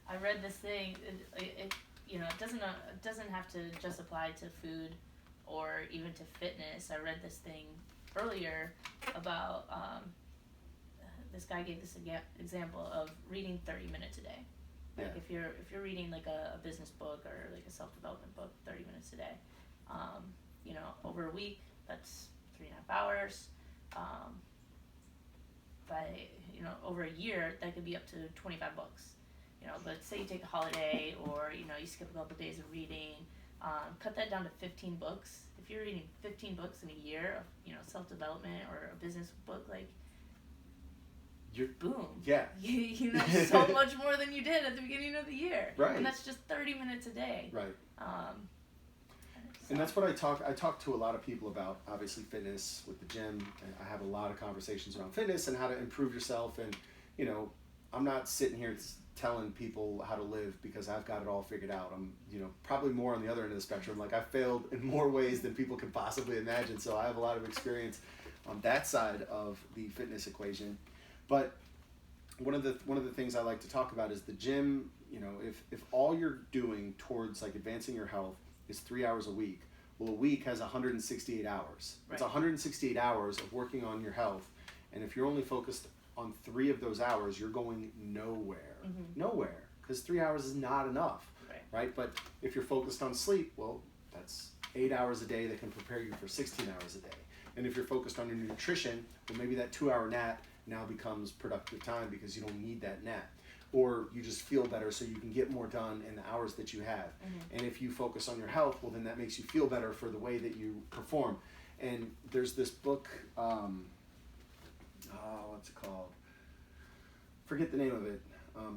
I read this thing. It doesn't have to just apply to food or even to fitness. I read this thing earlier about this guy gave this example of reading 30 minutes a day. Like if you're reading like a business book or like a self-development book, 30 minutes a day, over a week, that's 3.5 hours. By over a year, that could be up to 25 books. But say you take a holiday or you skip a couple days of reading, cut that down to 15 books. If you're reading 15 books in a year of self-development or a business book, like boom. Yeah. You know so much more than you did at the beginning of the year. Right. And that's just 30 minutes a day. Right. So. And that's what I talk to a lot of people about, obviously fitness with the gym. I have a lot of conversations around fitness and how to improve yourself. And, I'm not sitting here telling people how to live because I've got it all figured out. I'm, probably more on the other end of the spectrum. Like I've failed in more ways than people can possibly imagine. So I have a lot of experience on that side of the fitness equation. But one of the things I like to talk about is the gym. If all you're doing towards like advancing your health is 3 hours a week, well, a week has 168 hours. Right. It's 168 hours of working on your health, and if you're only focused on 3 of those hours, you're going nowhere. Mm-hmm. Nowhere, because 3 hours is not enough, right? But if you're focused on sleep, well, that's 8 hours a day that can prepare you for 16 hours a day. And if you're focused on your nutrition, well, maybe that 2-hour nap now becomes productive time because you don't need that nap. Or you just feel better so you can get more done in the hours that you have. Mm-hmm. And if you focus on your health, well, then that makes you feel better for the way that you perform. And there's this book, what's it called? Forget the name of it.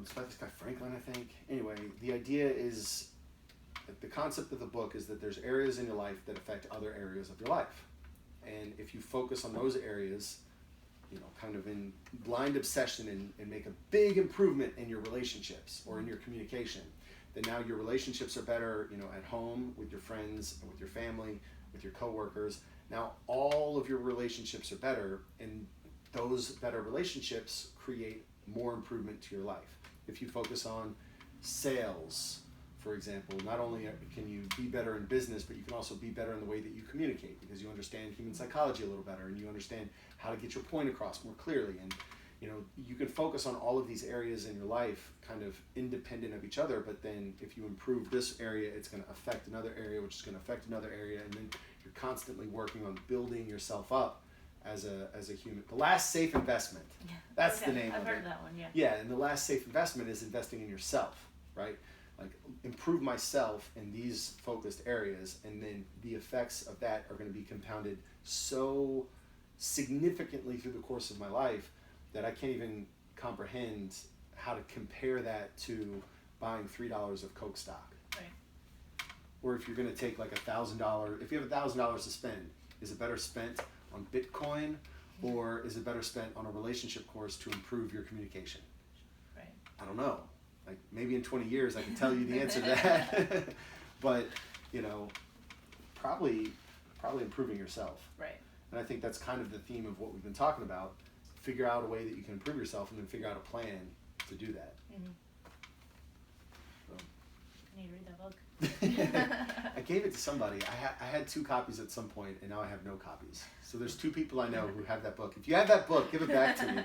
It's by this guy Franklin, I think. Anyway, the idea is, the concept of the book is that there's areas in your life that affect other areas of your life. And if you focus on those areas, kind of in blind obsession and make a big improvement in your relationships or in your communication, then now your relationships are better, at home, with your friends, with your family, with your coworkers. Now all of your relationships are better, and those better relationships create more improvement to your life. If you focus on sales, for example, not only can you be better in business, but you can also be better in the way that you communicate because you understand human psychology a little better and you understand how to get your point across more clearly. And you can focus on all of these areas in your life kind of independent of each other, but then if you improve this area, it's going to affect another area, which is going to affect another area, and then you're constantly working on building yourself up as a human. The last safe investment. Yeah. That's the name of it. I've heard of that one, yeah. Yeah, and the last safe investment is investing in yourself, right? Like improve myself in these focused areas, and then the effects of that are going to be compounded so significantly through the course of my life that I can't even comprehend how to compare that to buying $3 of Coke stock. Right. Or if you're going to take like $1,000, if you have $1,000 to spend, is it better spent on Bitcoin, or is it better spent on a relationship course to improve your communication? Right. I don't know. Like maybe in 20 years I can tell you the answer to that. But, probably improving yourself. Right. And I think that's kind of the theme of what we've been talking about. Figure out a way that you can improve yourself, and then figure out a plan to do that. Mm-hmm. So. I need to read that book. I gave it to somebody. I had 2 copies at some point, and now I have no copies. So there's 2 people I know who have that book. If you have that book, give it back to me.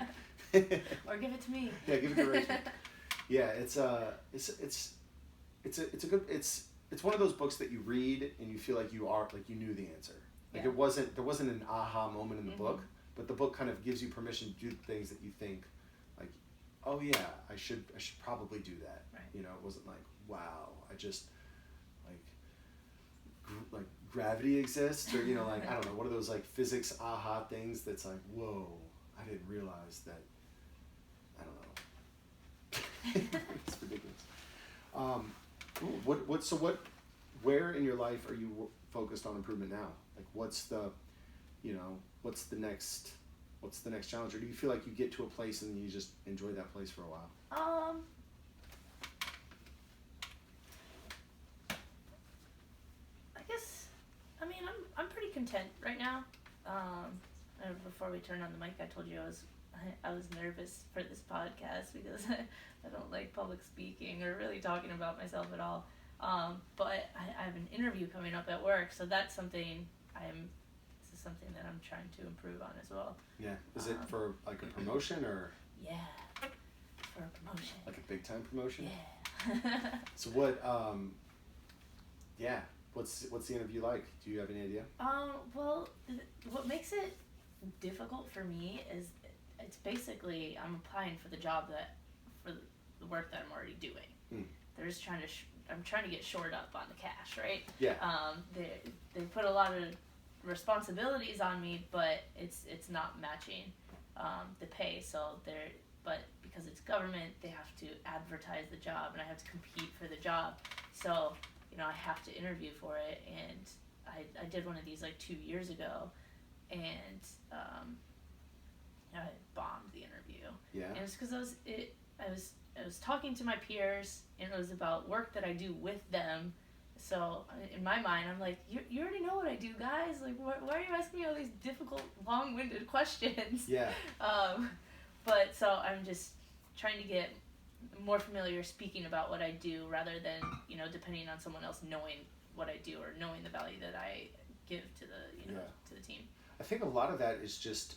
Or give it to me. Yeah, give it to Rachel. Yeah, it's one of those books that you read and you feel like you knew the answer. Like there wasn't an aha moment in the book, but the book kind of gives you permission to do things that you think like, oh yeah, I should probably do that. Right. It wasn't like, wow, I just like gravity exists, or like I don't know, one of those like physics aha things that's like, whoa, I didn't realize that. I don't know. It's ridiculous. Where in your life are you focused on improvement now? Like what's the next challenge, or do you feel like you get to a place and you just enjoy that place for a while? I'm pretty content right now. Before we turned on the mic, I told you I was nervous for this podcast because I don't like public speaking or really talking about myself at all. But I have an interview coming up at work, so that's something that I'm trying to improve on as well. Yeah. Is it for like a promotion or? Yeah, for a promotion. Like a big time promotion? Yeah. So what, what's the interview like? Do you have any idea? Well, what makes it difficult for me is it's basically I'm applying for the job for the work that I'm already doing. They're just trying to I'm trying to get shored up on the cash, right? Yeah. They put a lot of responsibilities on me, but it's not matching the pay. But because it's government, they have to advertise the job, and I have to compete for the job. So I have to interview for it, and I did one of these like 2 years ago, and I bombed the interview. Yeah. And it's because I was talking to my peers, and it was about work that I do with them. So in my mind, I'm like, you already know what I do, guys. Like, why are you asking me all these difficult, long-winded questions? Yeah. But so I'm just trying to get more familiar speaking about what I do, rather than depending on someone else knowing what I do or knowing the value that I give to the to the team. I think a lot of that is just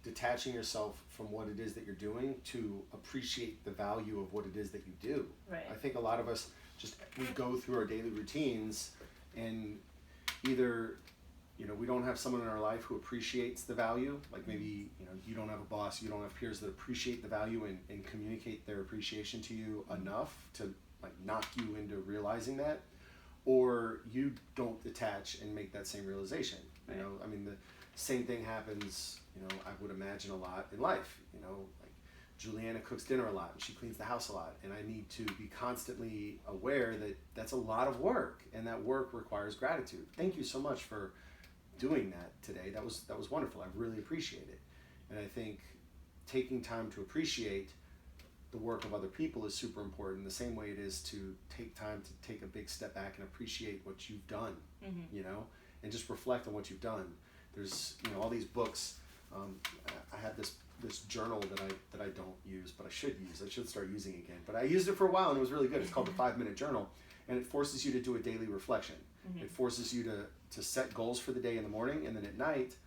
detaching yourself from what it is that you're doing to appreciate the value of what it is that you do. Right. I think a lot of us we go through our daily routines, and either we don't have someone in our life who appreciates the value, like maybe you don't have a boss, you don't have peers that appreciate the value and communicate their appreciation to you enough to like knock you into realizing that, or you don't detach and make that same realization. Right. I mean, the same thing happens, I would imagine a lot in life. Like Juliana cooks dinner a lot and she cleans the house a lot, and I need to be constantly aware that that's a lot of work, and that work requires gratitude. Thank you so much for doing that today. That was wonderful. I really appreciate it. And I think taking time to appreciate the work of other people is super important, the same way it is to take time to take a big step back and appreciate what you've done, and just reflect on what you've done. There's all these books. I have this journal that I don't use, but I should use. I should start using again. But I used it for a while and it was really good. It's called the 5-Minute Journal, and it forces you to do a daily reflection. It forces you to set goals for the day in the morning, and then at night,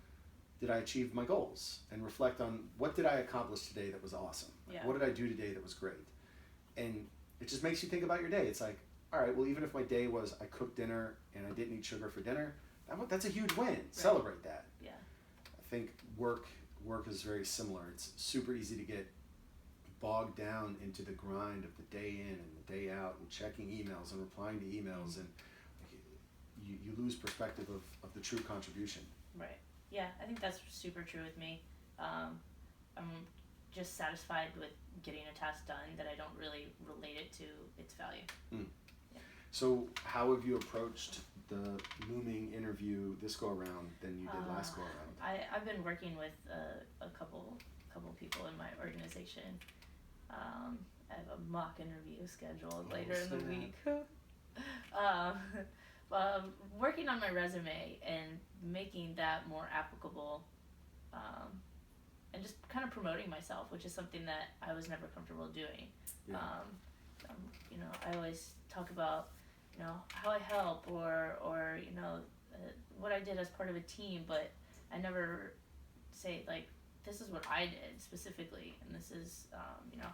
did I achieve my goals? And reflect on what did I accomplish today that was awesome? Yeah. What did I do today that was great? And it just makes you think about your day. It's like, all right, well, even if my day was I cooked dinner and I didn't eat sugar for dinner, that's a huge win. Right. Celebrate that. Yeah. I think work is very similar. It's super easy to get bogged down into the grind of the day in and the day out and checking emails and replying to emails, and you lose perspective of the true contribution. Right. Yeah, I think that's super true with me. I'm just satisfied with getting a task done that I don't really relate it to its value. Yeah. So how have you approached the looming interview this go around than you did last go around? I've been working with a couple people in my organization. I have a mock interview scheduled later in the week. Working on my resume and making that more applicable, and just kind of promoting myself, which is something that I was never comfortable doing. Yeah. I always talk about how I help or what I did as part of a team, but I never say like this is what I did specifically, and this is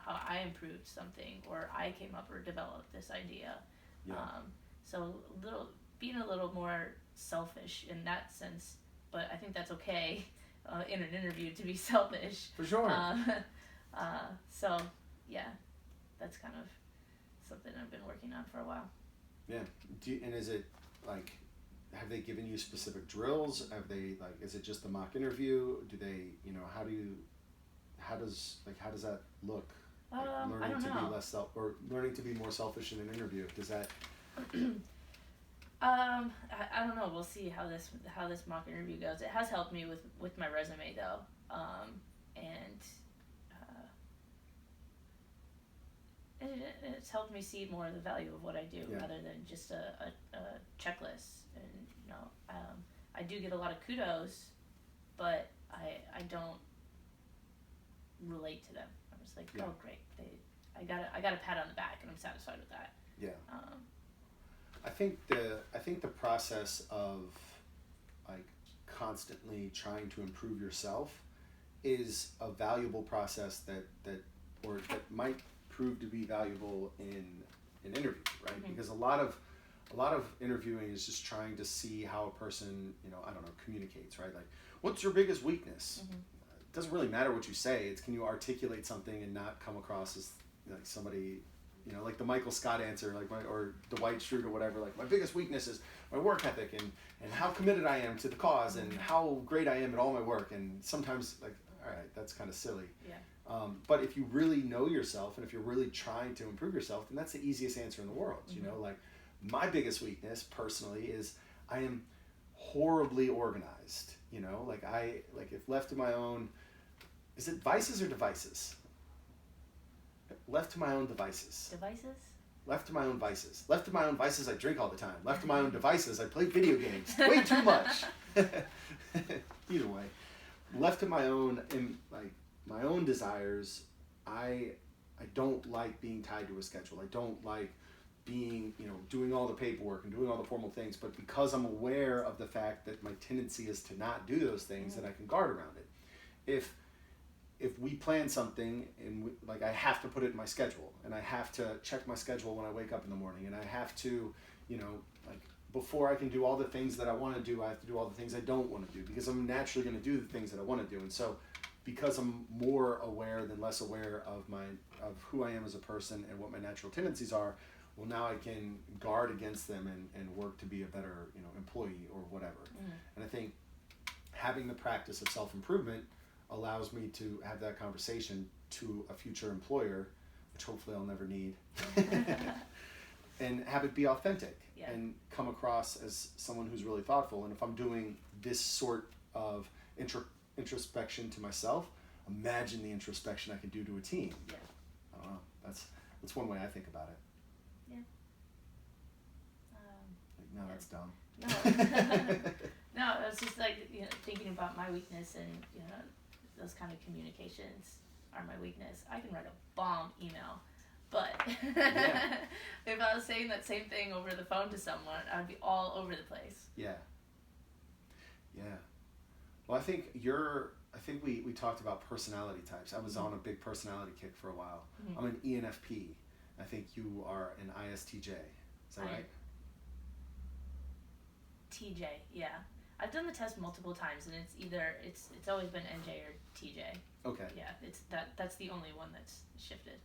how I improved something, or I came up or developed this idea. Yeah. So being a little more selfish in that sense, but I think that's okay in an interview to be selfish. For sure. So yeah, that's kind of something I've been working on for a while. Yeah. And is it like, have they given you specific drills? Is it just the mock interview? Do they, how does that look? Like learning I don't to know. be less or learning to be more selfish in an interview. Does that? I don't know. We'll see how this mock interview goes. It has helped me with my resume though, and it's helped me see more of the value of what I do, Yeah. rather than just a checklist. And I do get a lot of kudos, but I don't relate to them. I'm just like, oh great, I got a pat on the back, and I'm satisfied with that. Yeah. I think the process of like constantly trying to improve yourself is a valuable process that might prove to be valuable in an interview, right? Mm-hmm. Because a lot of interviewing is just trying to see how a person, communicates, right? Like, what's your biggest weakness? Mm-hmm. It doesn't really matter what you say. It's, can you articulate something and not come across as like somebody, like the Michael Scott answer, like or Dwight Schrute or whatever. Like, my biggest weakness is my work ethic and how committed I am to the cause and how great I am at all my work. And sometimes, like, all right, that's kind of silly. Yeah. But if you really know yourself and if you're really trying to improve yourself, then that's the easiest answer in the world. Mm-hmm. Like, my biggest weakness personally is I am horribly organized. Like if left to my own, is it vices or devices? Left to my own devices. Devices? Left to my own vices. Left to my own vices, I drink all the time. Left to my own devices, I play video games. Way too much. Either way. Left to my own, my own desires, I don't like being tied to a schedule. I don't like being, doing all the paperwork and doing all the formal things. But because I'm aware of the fact that my tendency is to not do those things, then I can guard around it. If we plan something and I have to put it in my schedule and I have to check my schedule when I wake up in the morning and I have to, before I can do all the things that I want to do, I have to do all the things I don't want to do because I'm naturally going to do the things that I want to do. And so because I'm more aware than less aware of who I am as a person and what my natural tendencies are, well, now I can guard against them and work to be a better, employee or whatever. Mm-hmm. And I think having the practice of self-improvement allows me to have that conversation to a future employer, which hopefully I'll never need, and have it be authentic and come across as someone who's really thoughtful. And if I'm doing this sort of introspection to myself, imagine the introspection I could do to a team. Yeah. I don't know. That's one way I think about it. Yeah. No, that's dumb. No. No, it's just like, thinking about my weakness and, those kind of communications are my weakness. I can write a bomb email, but if I was saying that same thing over the phone to someone, I would be all over the place. Yeah. Yeah. Well, I think we talked about personality types. I was on a big personality kick for a while. Mm-hmm. I'm an ENFP. I think you are an ISTJ. Is that right? TJ, yeah. I've done the test multiple times, and it's always been NJ or TJ. Okay. Yeah, that's the only one that's shifted.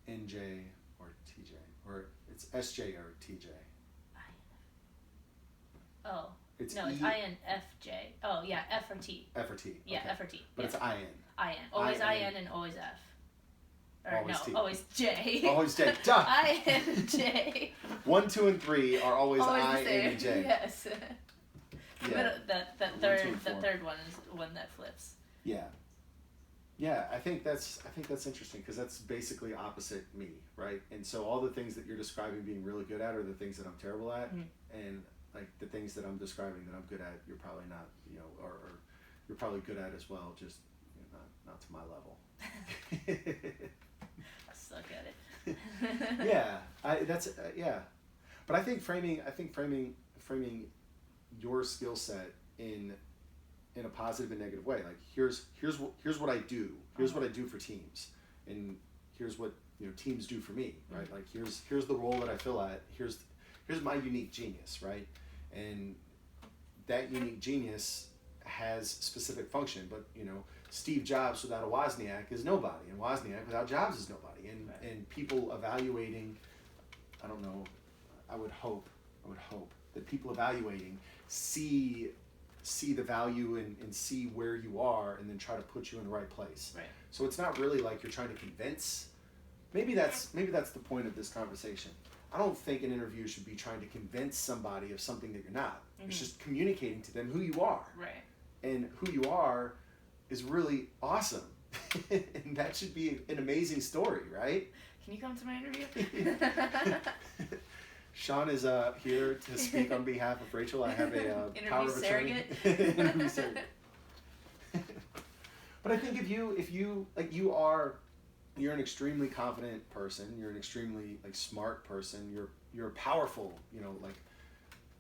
NJ or TJ, or it's SJ or TJ. Oh. It's INFJ. Oh yeah, F or T. F or T. Yeah, okay. F or T. But it's IN. IN. Always IN and always F. Or always T. Always J. Always J. Duh. INJ. 1, 2, and 3 are always I, N, and J. Yes. Yeah. That third one is one that flips. Yeah. Yeah, I think that's interesting because that's basically opposite me, right? And so all the things that you're describing being really good at are the things that I'm terrible at, mm-hmm. and like the things that I'm describing that I'm good at, you're probably not, or you're probably good at as well, just not to my level. I suck at it. Yeah, yeah, but I think framing your skill set in a positive and negative way. Like here's what I do. Here's what I do for teams, and here's what teams do for me. Right? Like here's the role that I fill at. Here's my unique genius. Right? And that unique genius has specific function. But Steve Jobs without a Wozniak is nobody, and Wozniak without Jobs is nobody. And people evaluating, I don't know. I would hope that people evaluating see the value and see where you are and then try to put you in the right place. Right. So it's not really like you're trying to convince. Maybe that's the point of this conversation. I don't think an interview should be trying to convince somebody of something that you're not. Mm-hmm. It's just communicating to them who you are. Right. And who you are is really awesome. And that should be an amazing story, right? Can you come to my interview? Sean is here to speak on behalf of Rachel. I have a power of attorney. Interview surrogate. But I think if you like you're an extremely confident person. You're an extremely smart person. You're powerful.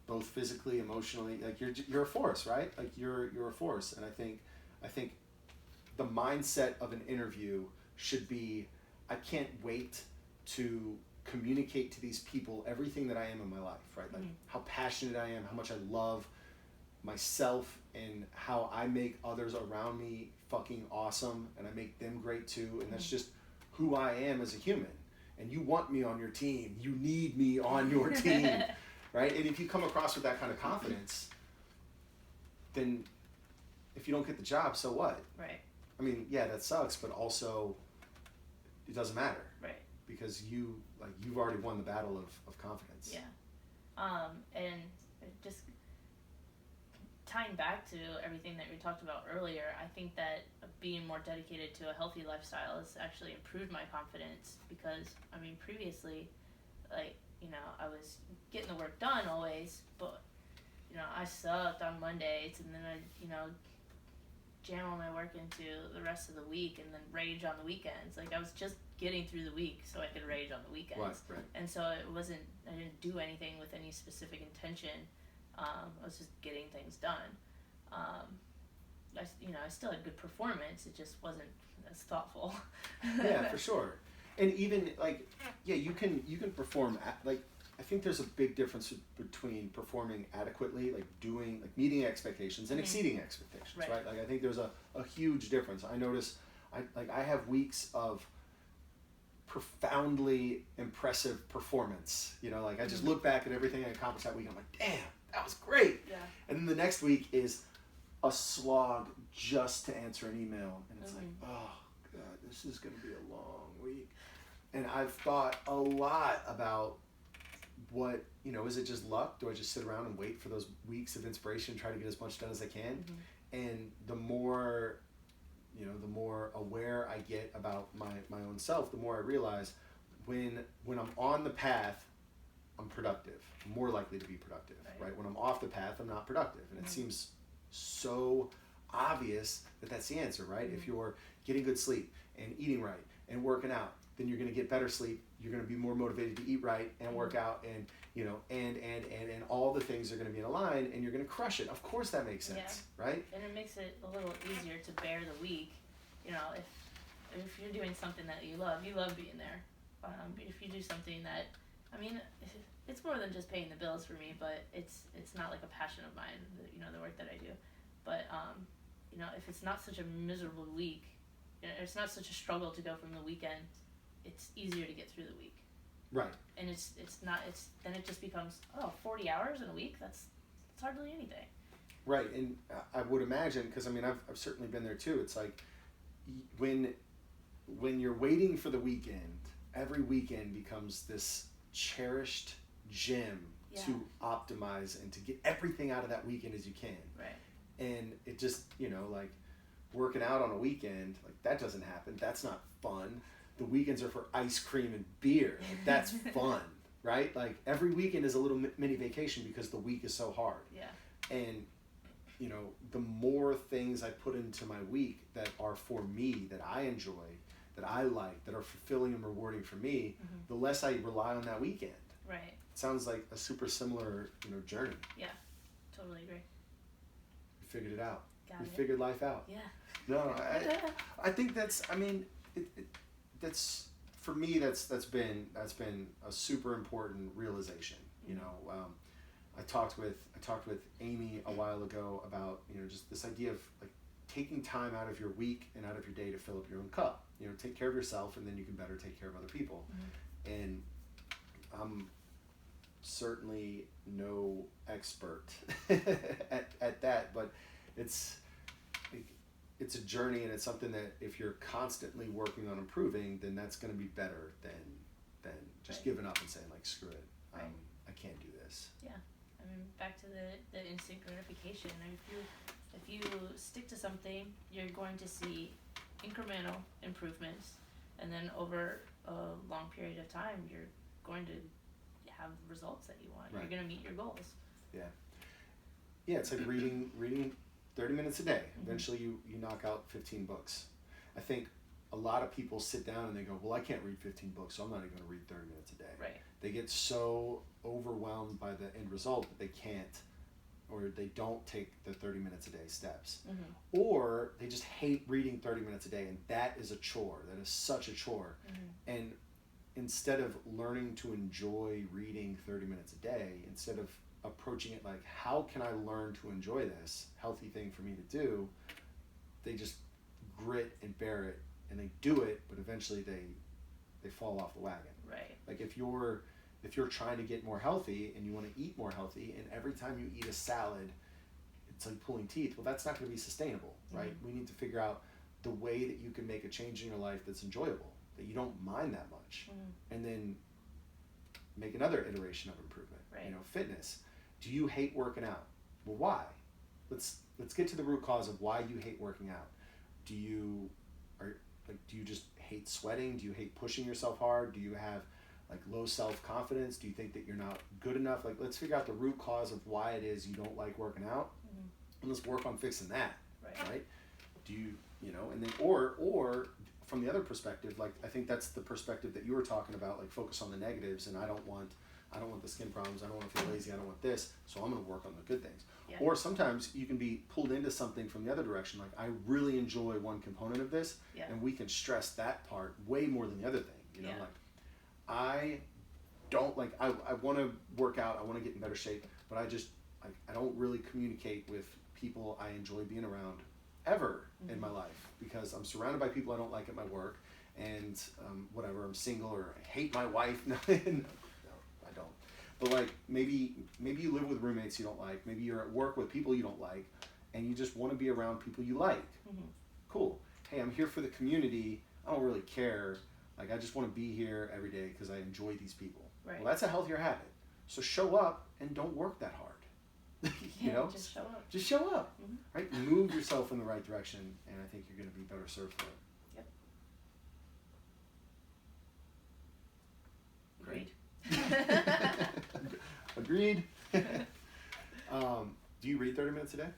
both physically, emotionally. Like you're a force, right? Like you're a force. And I think the mindset of an interview should be, I can't wait to communicate to these people everything that I am in my life, right? Like how passionate I am, how much I love myself, and how I make others around me fucking awesome, and I make them great too, and that's just who I am as a human. And you want me on your team, you need me on your team, right? And if you come across with that kind of confidence, then if you don't get the job, so what? Right. I mean, yeah, that sucks, but also it doesn't matter. Right. Because you've already won the battle of confidence. Yeah. And just tying back to everything that we talked about earlier, I think that being more dedicated to a healthy lifestyle has actually improved my confidence, because, I mean, previously, like, you know, I was getting the work done always, but, you know, I sucked on Mondays, and then I, you know, jam all my work into the rest of the week and then rage on the weekends. Like, I was just getting through the week so I could rage on the weekends. Right. And so I didn't do anything with any specific intention. I was just getting things done. I still had good performance. It just wasn't as thoughtful. Yeah, for sure. And even like, yeah, you can perform like, I think there's a big difference between performing adequately, like meeting expectations, and exceeding expectations, right? Like, I think there's a huge difference. I notice, I have weeks of profoundly impressive performance. You know, like, I just look back at everything I accomplished that week, and I'm like, damn, that was great. Yeah. And then the next week is a slog just to answer an email, and it's like, oh God, this is going to be a long week. And I've thought a lot about what, you know, is it just luck? Do I just sit around and wait for those weeks of inspiration and try to get as much done as I can? And the more, you know, the more aware I get about my own self, the more I realize when I'm on the path, I'm productive. I'm more likely to be productive, right? When I'm off the path, I'm not productive. And it seems so obvious that that's the answer, right? If you're getting good sleep and eating right and working out, then you're going to get better sleep. You're going to be more motivated to eat right and work out, and, you know, and all the things are going to be in a line, and you're going to crush it. Of course that makes sense, right? And it makes it a little easier to bear the week. You know, if you're doing something that you love being there. If you do something that, I mean, it's more than just paying the bills for me, but it's not like a passion of mine, you know, the work that I do. But, you know, if it's not such a miserable week, you know, it's not such a struggle to go from the weekend, it's easier to get through the week. Right. And then it just becomes, 40 hours in a week? It's hardly anything. Right. And I would imagine, because I mean, I've certainly been there too. It's like when you're waiting for the weekend, every weekend becomes this cherished gem to optimize and to get everything out of that weekend as you can. Right. And it just, you know, like, working out on a weekend, like, that doesn't happen. That's not fun. The weekends are for ice cream and beer. Like, that's fun, right? Like, every weekend is a little mini vacation because the week is so hard. Yeah. And, you know, the more things I put into my week that are for me, that I enjoy, that I like, that are fulfilling and rewarding for me, the less I rely on that weekend. Right. It sounds like a super similar, you know, journey. Yeah, totally agree. We figured it out. We figured life out. Yeah. No, I think that's, I mean, that's, for me, that's been a super important realization. You know, I talked with Amy a while ago about, you know, just this idea of, like, taking time out of your week and out of your day to fill up your own cup. You know, take care of yourself, and then you can better take care of other people. And I'm certainly no expert at that, but it's a journey, and it's something that if you're constantly working on improving, then that's going to be better than just giving up and saying, like, screw it, I can't do this. Yeah, I mean, back to the instant gratification. I mean, if you stick to something, you're going to see incremental improvements, and then over a long period of time, you're going to have results that you want. Right. You're going to meet your goals. Yeah, it's like reading 30 minutes a day. Eventually you knock out 15 books. I think a lot of people sit down and they go, well, I can't read 15 books, so I'm not even going to read 30 minutes a day. Right. They get so overwhelmed by the end result that they can't or they don't take the 30 minutes a day steps, Mm-hmm. or they just hate reading 30 minutes a day, and that is a chore. That is such a chore. Mm-hmm. And instead of learning to enjoy reading 30 minutes a day, instead of approaching it like, how can I learn to enjoy this healthy thing for me to do, they just grit and bear it, and they do it, but eventually they fall off the wagon. Right. Like if you're trying to get more healthy and you want to eat more healthy, and every time you eat a salad it's like pulling teeth, well, that's not going to be sustainable, right? Mm-hmm. We need to figure out the way that you can make a change in your life that's enjoyable, that you don't mind that much, Mm-hmm. and then make another iteration of improvement. Right. You know, fitness. Do you hate working out? Well, why? Let's get to the root cause of why you hate working out. Do you just hate sweating? Do you hate pushing yourself hard? Do you have like low self-confidence? Do you think that you're not good enough? Like, let's figure out the root cause of why it is you don't like working out, Mm-hmm. and let's work on fixing that. Right. Do you know, and then or from the other perspective, like I think that's the perspective that you were talking about, like focus on the negatives, and I don't want the skin problems, I don't want to feel lazy, I don't want this, so I'm going to work on the good things. Yeah. Or sometimes you can be pulled into something from the other direction, like I really enjoy one component of this, Yeah. and we can stress that part way more than the other thing. You know, Yeah. like I don't like I want to work out, I want to get in better shape, but I don't really communicate with people I enjoy being around ever Mm-hmm. in my life, because I'm surrounded by people I don't like at my work, and whatever, I'm single, or I hate my wife. No, I don't. But like maybe you live with roommates you don't like, maybe you're at work with people you don't like, and you just want to be around people you like. Mm-hmm. Cool. Hey, I'm here for the community. I don't really care. Like, I just want to be here every day because I enjoy these people. Right. Well, that's a healthier habit. So show up and don't work that hard. You know? Just show up. Just show up. Mm-hmm. Right? Move yourself in the right direction, and I think you're going to be better served for it. Yep. Agreed. Do you read 30 minutes a day?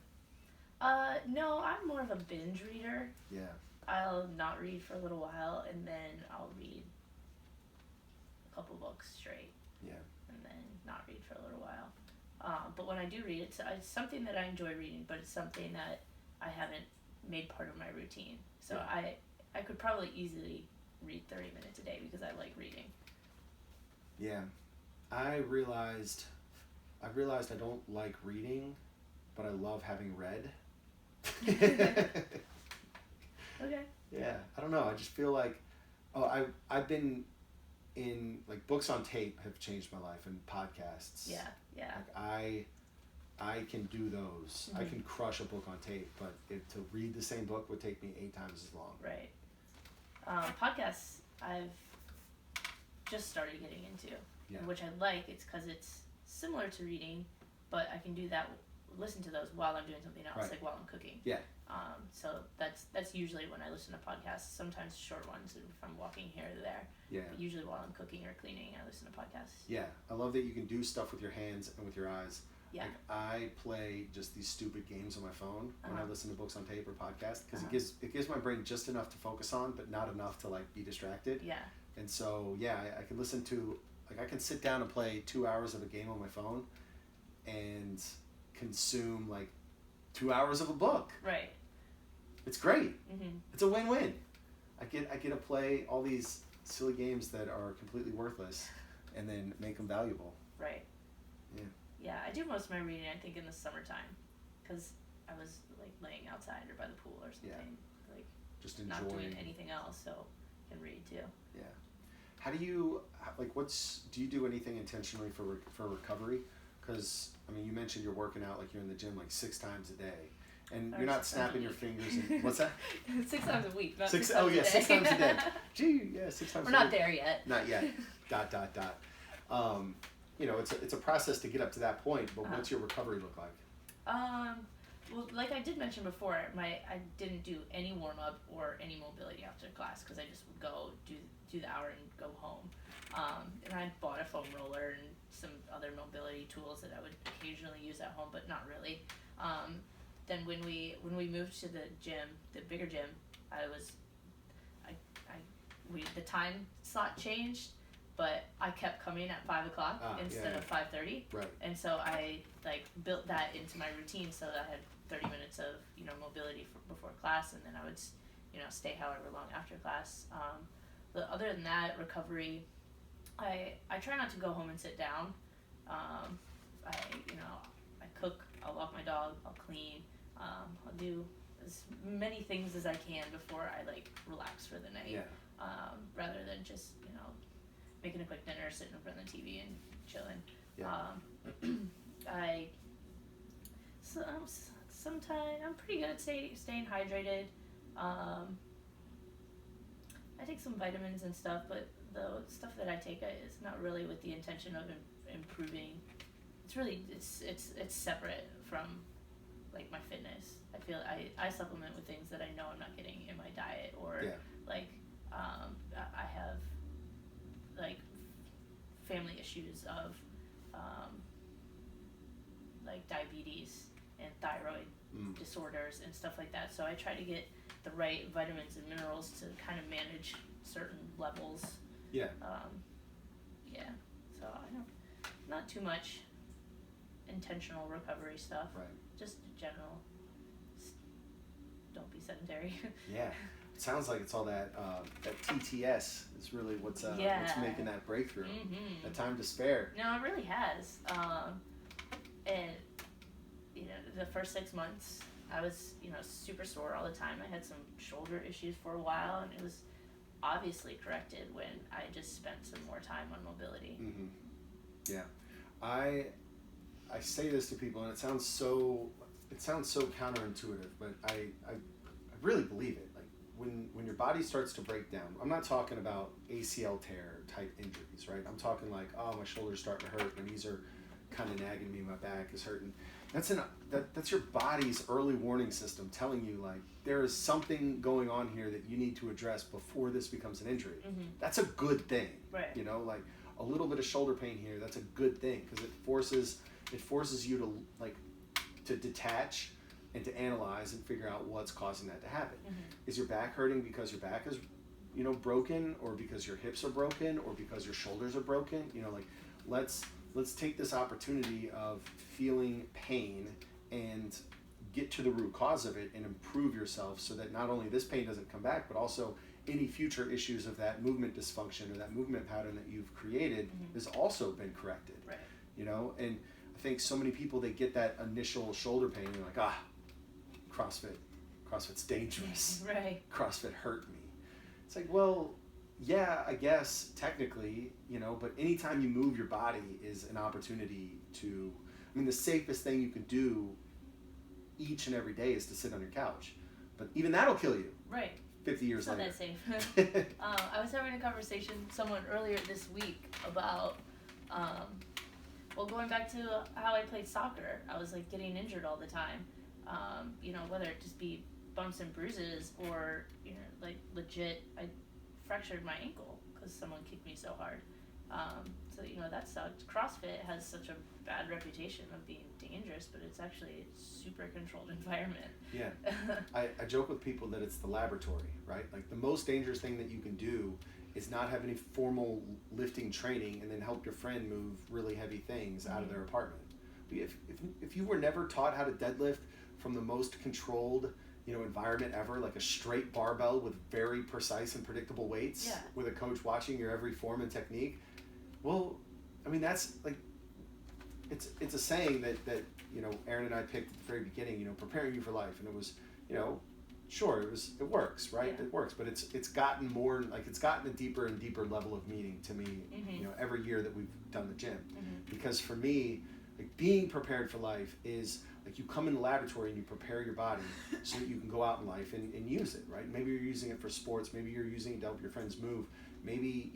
No, I'm more of a binge reader. Yeah. I'll not read for a little while, and then I'll read a couple books straight. Yeah. And then not read for a little while. But when I do read, it's something that I enjoy reading, but it's something that I haven't made part of my routine. So Yeah. I could probably easily read 30 minutes a day because I like reading. Yeah. I realized I don't like reading, but I love having read. Okay. Yeah, I don't know. I just feel like, I've been in, like, books on tape have changed my life, and podcasts. Yeah. Like I can do those. I Mhm. can crush a book on tape, but to read the same book would take me 8 times as long. Right. Podcasts I've just started getting into, Yeah. which I like. It's because it's similar to reading, but I can do that, listen to those while I'm doing something else, Right. like while I'm cooking. Yeah. So that's usually when I listen to podcasts. Sometimes short ones if I'm walking here or there. Yeah. But usually while I'm cooking or cleaning, I listen to podcasts. Yeah. I love that you can do stuff with your hands and with your eyes. Yeah. Like, I play just these stupid games on my phone when I Uh-huh. listen to books on tape or podcasts, because Uh-huh. it gives my brain just enough to focus on, but not enough to, like, be distracted. Yeah. And so, yeah, I can listen to, like, I can sit down and play 2 hours of a game on my phone and consume, like, 2 hours of a book. Right. It's great. Mhm. It's a win-win. I get to play all these silly games that are completely worthless, and then make them valuable. Right. Yeah. Yeah, I do most of my reading, I think, in the summertime, because I was like laying outside or by the pool or something, like Just not enjoying. doing anything else, so I can read too. Yeah. How do you, like, do you do anything intentionally for recovery? Because, I mean, you mentioned you're working out, like, you're in the gym like 6 times a day, and Or you're not 6 times a snapping your week. fingers. And what's that? 6 times a week, not 6 6 times a day. 6 times a day. Gee, yeah, 6 times. We're a not week. there yet. Not yet. ... You know, it's a process to get up to that point. But what's your recovery look like? Well, like I did mention before, I didn't do any warm up or any mobility after class because I just would go do the hour and go home. And I bought a foam roller and some other mobility tools that I would occasionally use at home, but not really. Then when we moved to the gym, the bigger gym, the time slot changed, but I kept coming at 5 o'clock instead of 5:30. Right. And so I like built that into my routine so that I had 30 minutes of mobility before class, and then I would stay however long after class. But other than that, recovery, I try not to go home and sit down. I cook, I'll walk my dog, I'll clean, I'll do as many things as I can before I like relax for the night. Rather than just making a quick dinner, sitting in front of the TV and chilling. Sometimes I'm pretty good at staying hydrated. I take some vitamins and stuff, but the stuff that I take is not really with the intention of improving. It's really it's separate from like my fitness. I feel I supplement with things that I know I'm not getting in my diet, or like I have like family issues of like diabetes and thyroid disorders and stuff like that. So I try to get the right vitamins and minerals to kind of manage certain levels. So I don't, not too much intentional recovery stuff. Just general. Don't be sedentary. It sounds like it's all that TTS is really what's making that breakthrough. That time to spare. No, it really has. And the first 6 months I was super sore all the time. I had some shoulder issues for a while, and it was obviously corrected when I just spent some more time on mobility. I say this to people, and it sounds so counterintuitive, but I really believe it. Like when your body starts to break down, I'm not talking about ACL tear type injuries, right? I'm talking like, oh, my shoulder's starting to hurt, my knees are kind of nagging me, my back is hurting. That's your body's early warning system telling you like there is something going on here that you need to address before this becomes an injury. That's a good thing, right? Like a little bit of shoulder pain here, that's a good thing, because it forces you to detach and to analyze and figure out what's causing that to happen. Is your back hurting because your back is broken, or because your hips are broken, or because your shoulders are broken? Let's take this opportunity of feeling pain and get to the root cause of it and improve yourself, so that not only this pain doesn't come back, but also any future issues of that movement dysfunction or that movement pattern that you've created has also been corrected. Right. And I think so many people, they get that initial shoulder pain and they're like, CrossFit's dangerous. Right. CrossFit hurt me. It's like, well, yeah, I guess technically, but anytime you move your body is an opportunity to, the safest thing you can do each and every day is to sit on your couch. But even that'll kill you. Right. 50 years later. It's not that safe. I was having a conversation with someone earlier this week about, going back to how I played soccer. I was like getting injured all the time. Whether it just be bumps and bruises or, like legit, I fractured my ankle because someone kicked me so hard. So that sucked. CrossFit has such a bad reputation of being dangerous, but it's actually a super controlled environment. Yeah. I joke with people that it's the laboratory, right? Like the most dangerous thing that you can do is not have any formal lifting training and then help your friend move really heavy things out of their apartment. If you were never taught how to deadlift from the most controlled environment ever, like a straight barbell with very precise and predictable weights, with a coach watching your every form and technique, well, that's like, it's a saying that Aaron and I picked at the very beginning, preparing you for life, and it was, sure, it works, right? It works, but it's gotten more, like it's gotten a deeper and deeper level of meaning to me, every year that we've done the gym, because for me, like being prepared for life is like you come in the laboratory and you prepare your body so that you can go out in life and use it, right? Maybe you're using it for sports, maybe you're using it to help your friends move, maybe,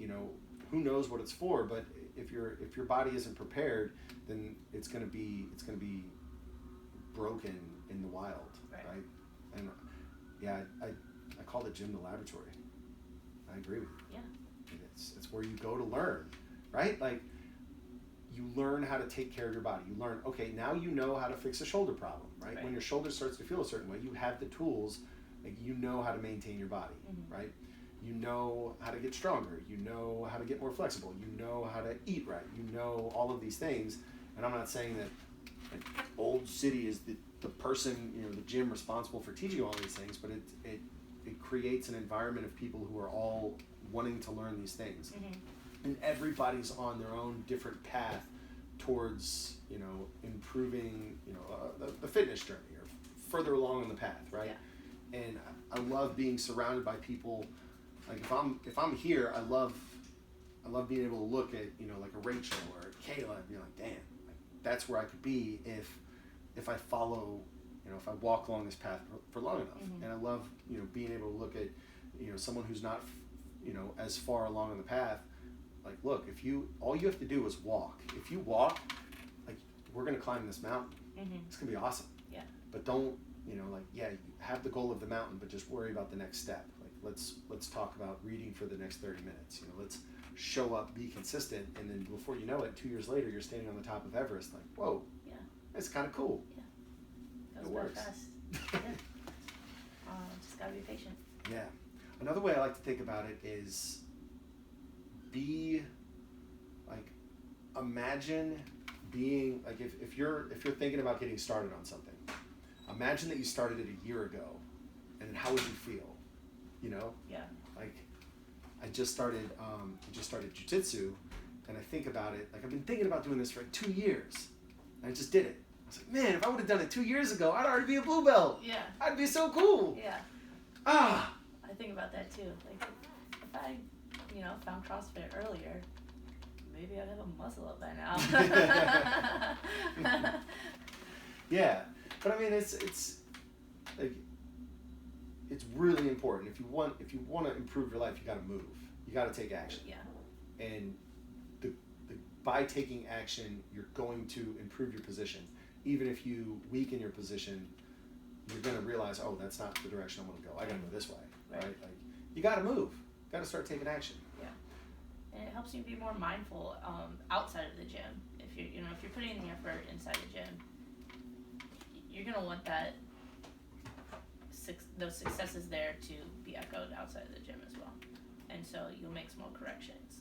who knows what it's for, but if your body isn't prepared, then it's gonna be broken in the wild, right? And I call the gym the laboratory. I agree with you. Yeah. It's where you go to learn, right? Like, you learn how to take care of your body. You learn, okay, now you know how to fix a shoulder problem, right? When your shoulder starts to feel a certain way, you have the tools, like you know how to maintain your body, right? You know how to get stronger. You know how to get more flexible. You know how to eat right. You know all of these things. And I'm not saying that Old City is the person, the gym responsible for teaching you all these things, but it creates an environment of people who are all wanting to learn these things. And everybody's on their own different path towards, improving, the fitness journey or further along on the path, right? Yeah. And I love being surrounded by people. Like if I'm here, I love being able to look at, like a Rachel or a Kayla and be like, damn, like, that's where I could be if I follow, if I walk along this path for long enough. And I love, being able to look at, someone who's not, as far along on the path. Like, look, all you have to do is walk. If you walk, like, we're gonna climb this mountain. It's gonna be awesome. Yeah. But don't, you have the goal of the mountain, but just worry about the next step. Like, let's talk about reading for the next 30 minutes. Let's show up, be consistent, and then before you know it, 2 years later, you're standing on the top of Everest. Like, whoa. Yeah. It's kind of cool. Yeah. It works. Fast. Yeah. Just gotta be patient. Yeah. Another way I like to think about it is imagine being like if you're thinking about getting started on something, imagine that you started it a year ago, and then how would you feel? Yeah. Like I just started jiu-jitsu, and I think about it like I've been thinking about doing this for like 2 years, and I just did it. I was like, man, if I would have done it 2 years ago, I'd already be a blue belt. Yeah. I'd be so cool. Yeah. Ah. I think about that too. Like if I, found CrossFit earlier, maybe I'd have a muscle up by now. Yeah, but I mean, it's like it's really important. If you want to improve your life, you got to move. You got to take action. Yeah. And by taking action, you're going to improve your position. Even if you weaken your position, you're going to realize, oh, that's not the direction I want to go. I got to go this way, right? Like you got to move. Got to start taking action. Yeah. And it helps you be more mindful outside of the gym. If you're putting in the effort inside the gym, you're gonna want those successes there to be echoed outside of the gym as well. And so you'll make small corrections.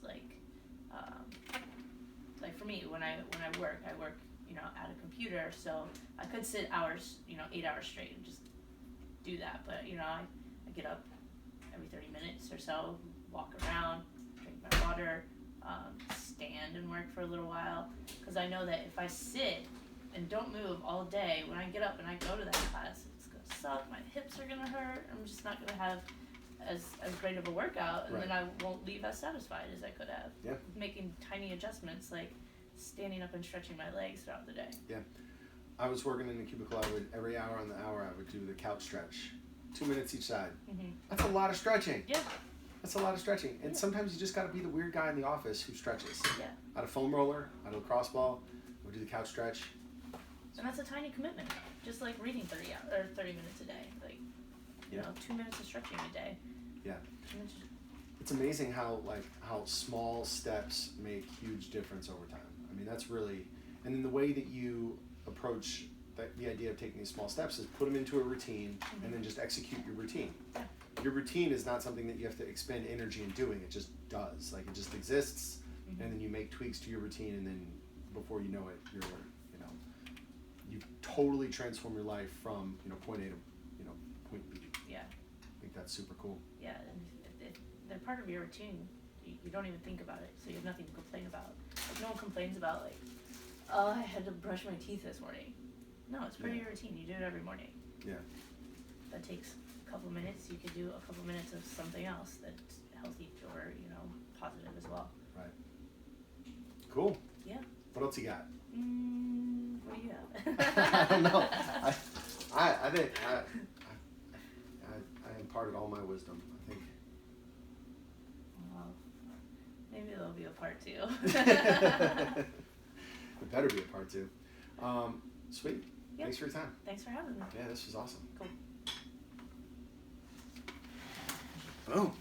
Like for me, when I work, at a computer, so I could sit hours, 8 hours straight and just do that. But I get up every 30 minutes or so, walk around, drink my water, stand and work for a little while. Because I know that if I sit and don't move all day, when I get up and I go to that class, it's going to suck, my hips are going to hurt, I'm just not going to have as great of a workout, and then I won't leave as satisfied as I could have. Yeah. Making tiny adjustments, like standing up and stretching my legs throughout the day. Yeah. I was working in the cubicle, every hour on the hour, I would do the couch stretch. 2 minutes each side. That's a lot of stretching. Yeah. That's a lot of stretching. And sometimes you just got to be the weird guy in the office who stretches. Yeah. Out of foam roller, out of lacrosse ball, we'll do the couch stretch. And that's a tiny commitment. Just like reading 30 minutes a day. Like, 2 minutes of stretching a day. Yeah. It's amazing how small steps make huge difference over time. I mean, that's really, and then the way that you approach the idea of taking these small steps is put them into a routine and then just execute your routine. Yeah. Your routine is not something that you have to expend energy in doing. It just does. Like, it just exists, and then you make tweaks to your routine, and then before you know it, you totally transform your life from point A to point B. Yeah. I think that's super cool. Yeah, and they're part of your routine. You don't even think about it, so you have nothing to complain about. Like, no one complains about oh, I had to brush my teeth this morning. No, it's part of your routine. You do it every morning. Yeah. That takes a couple minutes. You could do a couple minutes of something else that's healthy or positive as well. Right. Cool. Yeah. What else you got? What do you have? I don't know. I think I imparted all my wisdom, I think. Well, maybe there'll be a part 2. It better be a part 2. Sweet. Yep. Thanks for your time. Thanks for having me. Yeah, this was awesome. Cool. Boom.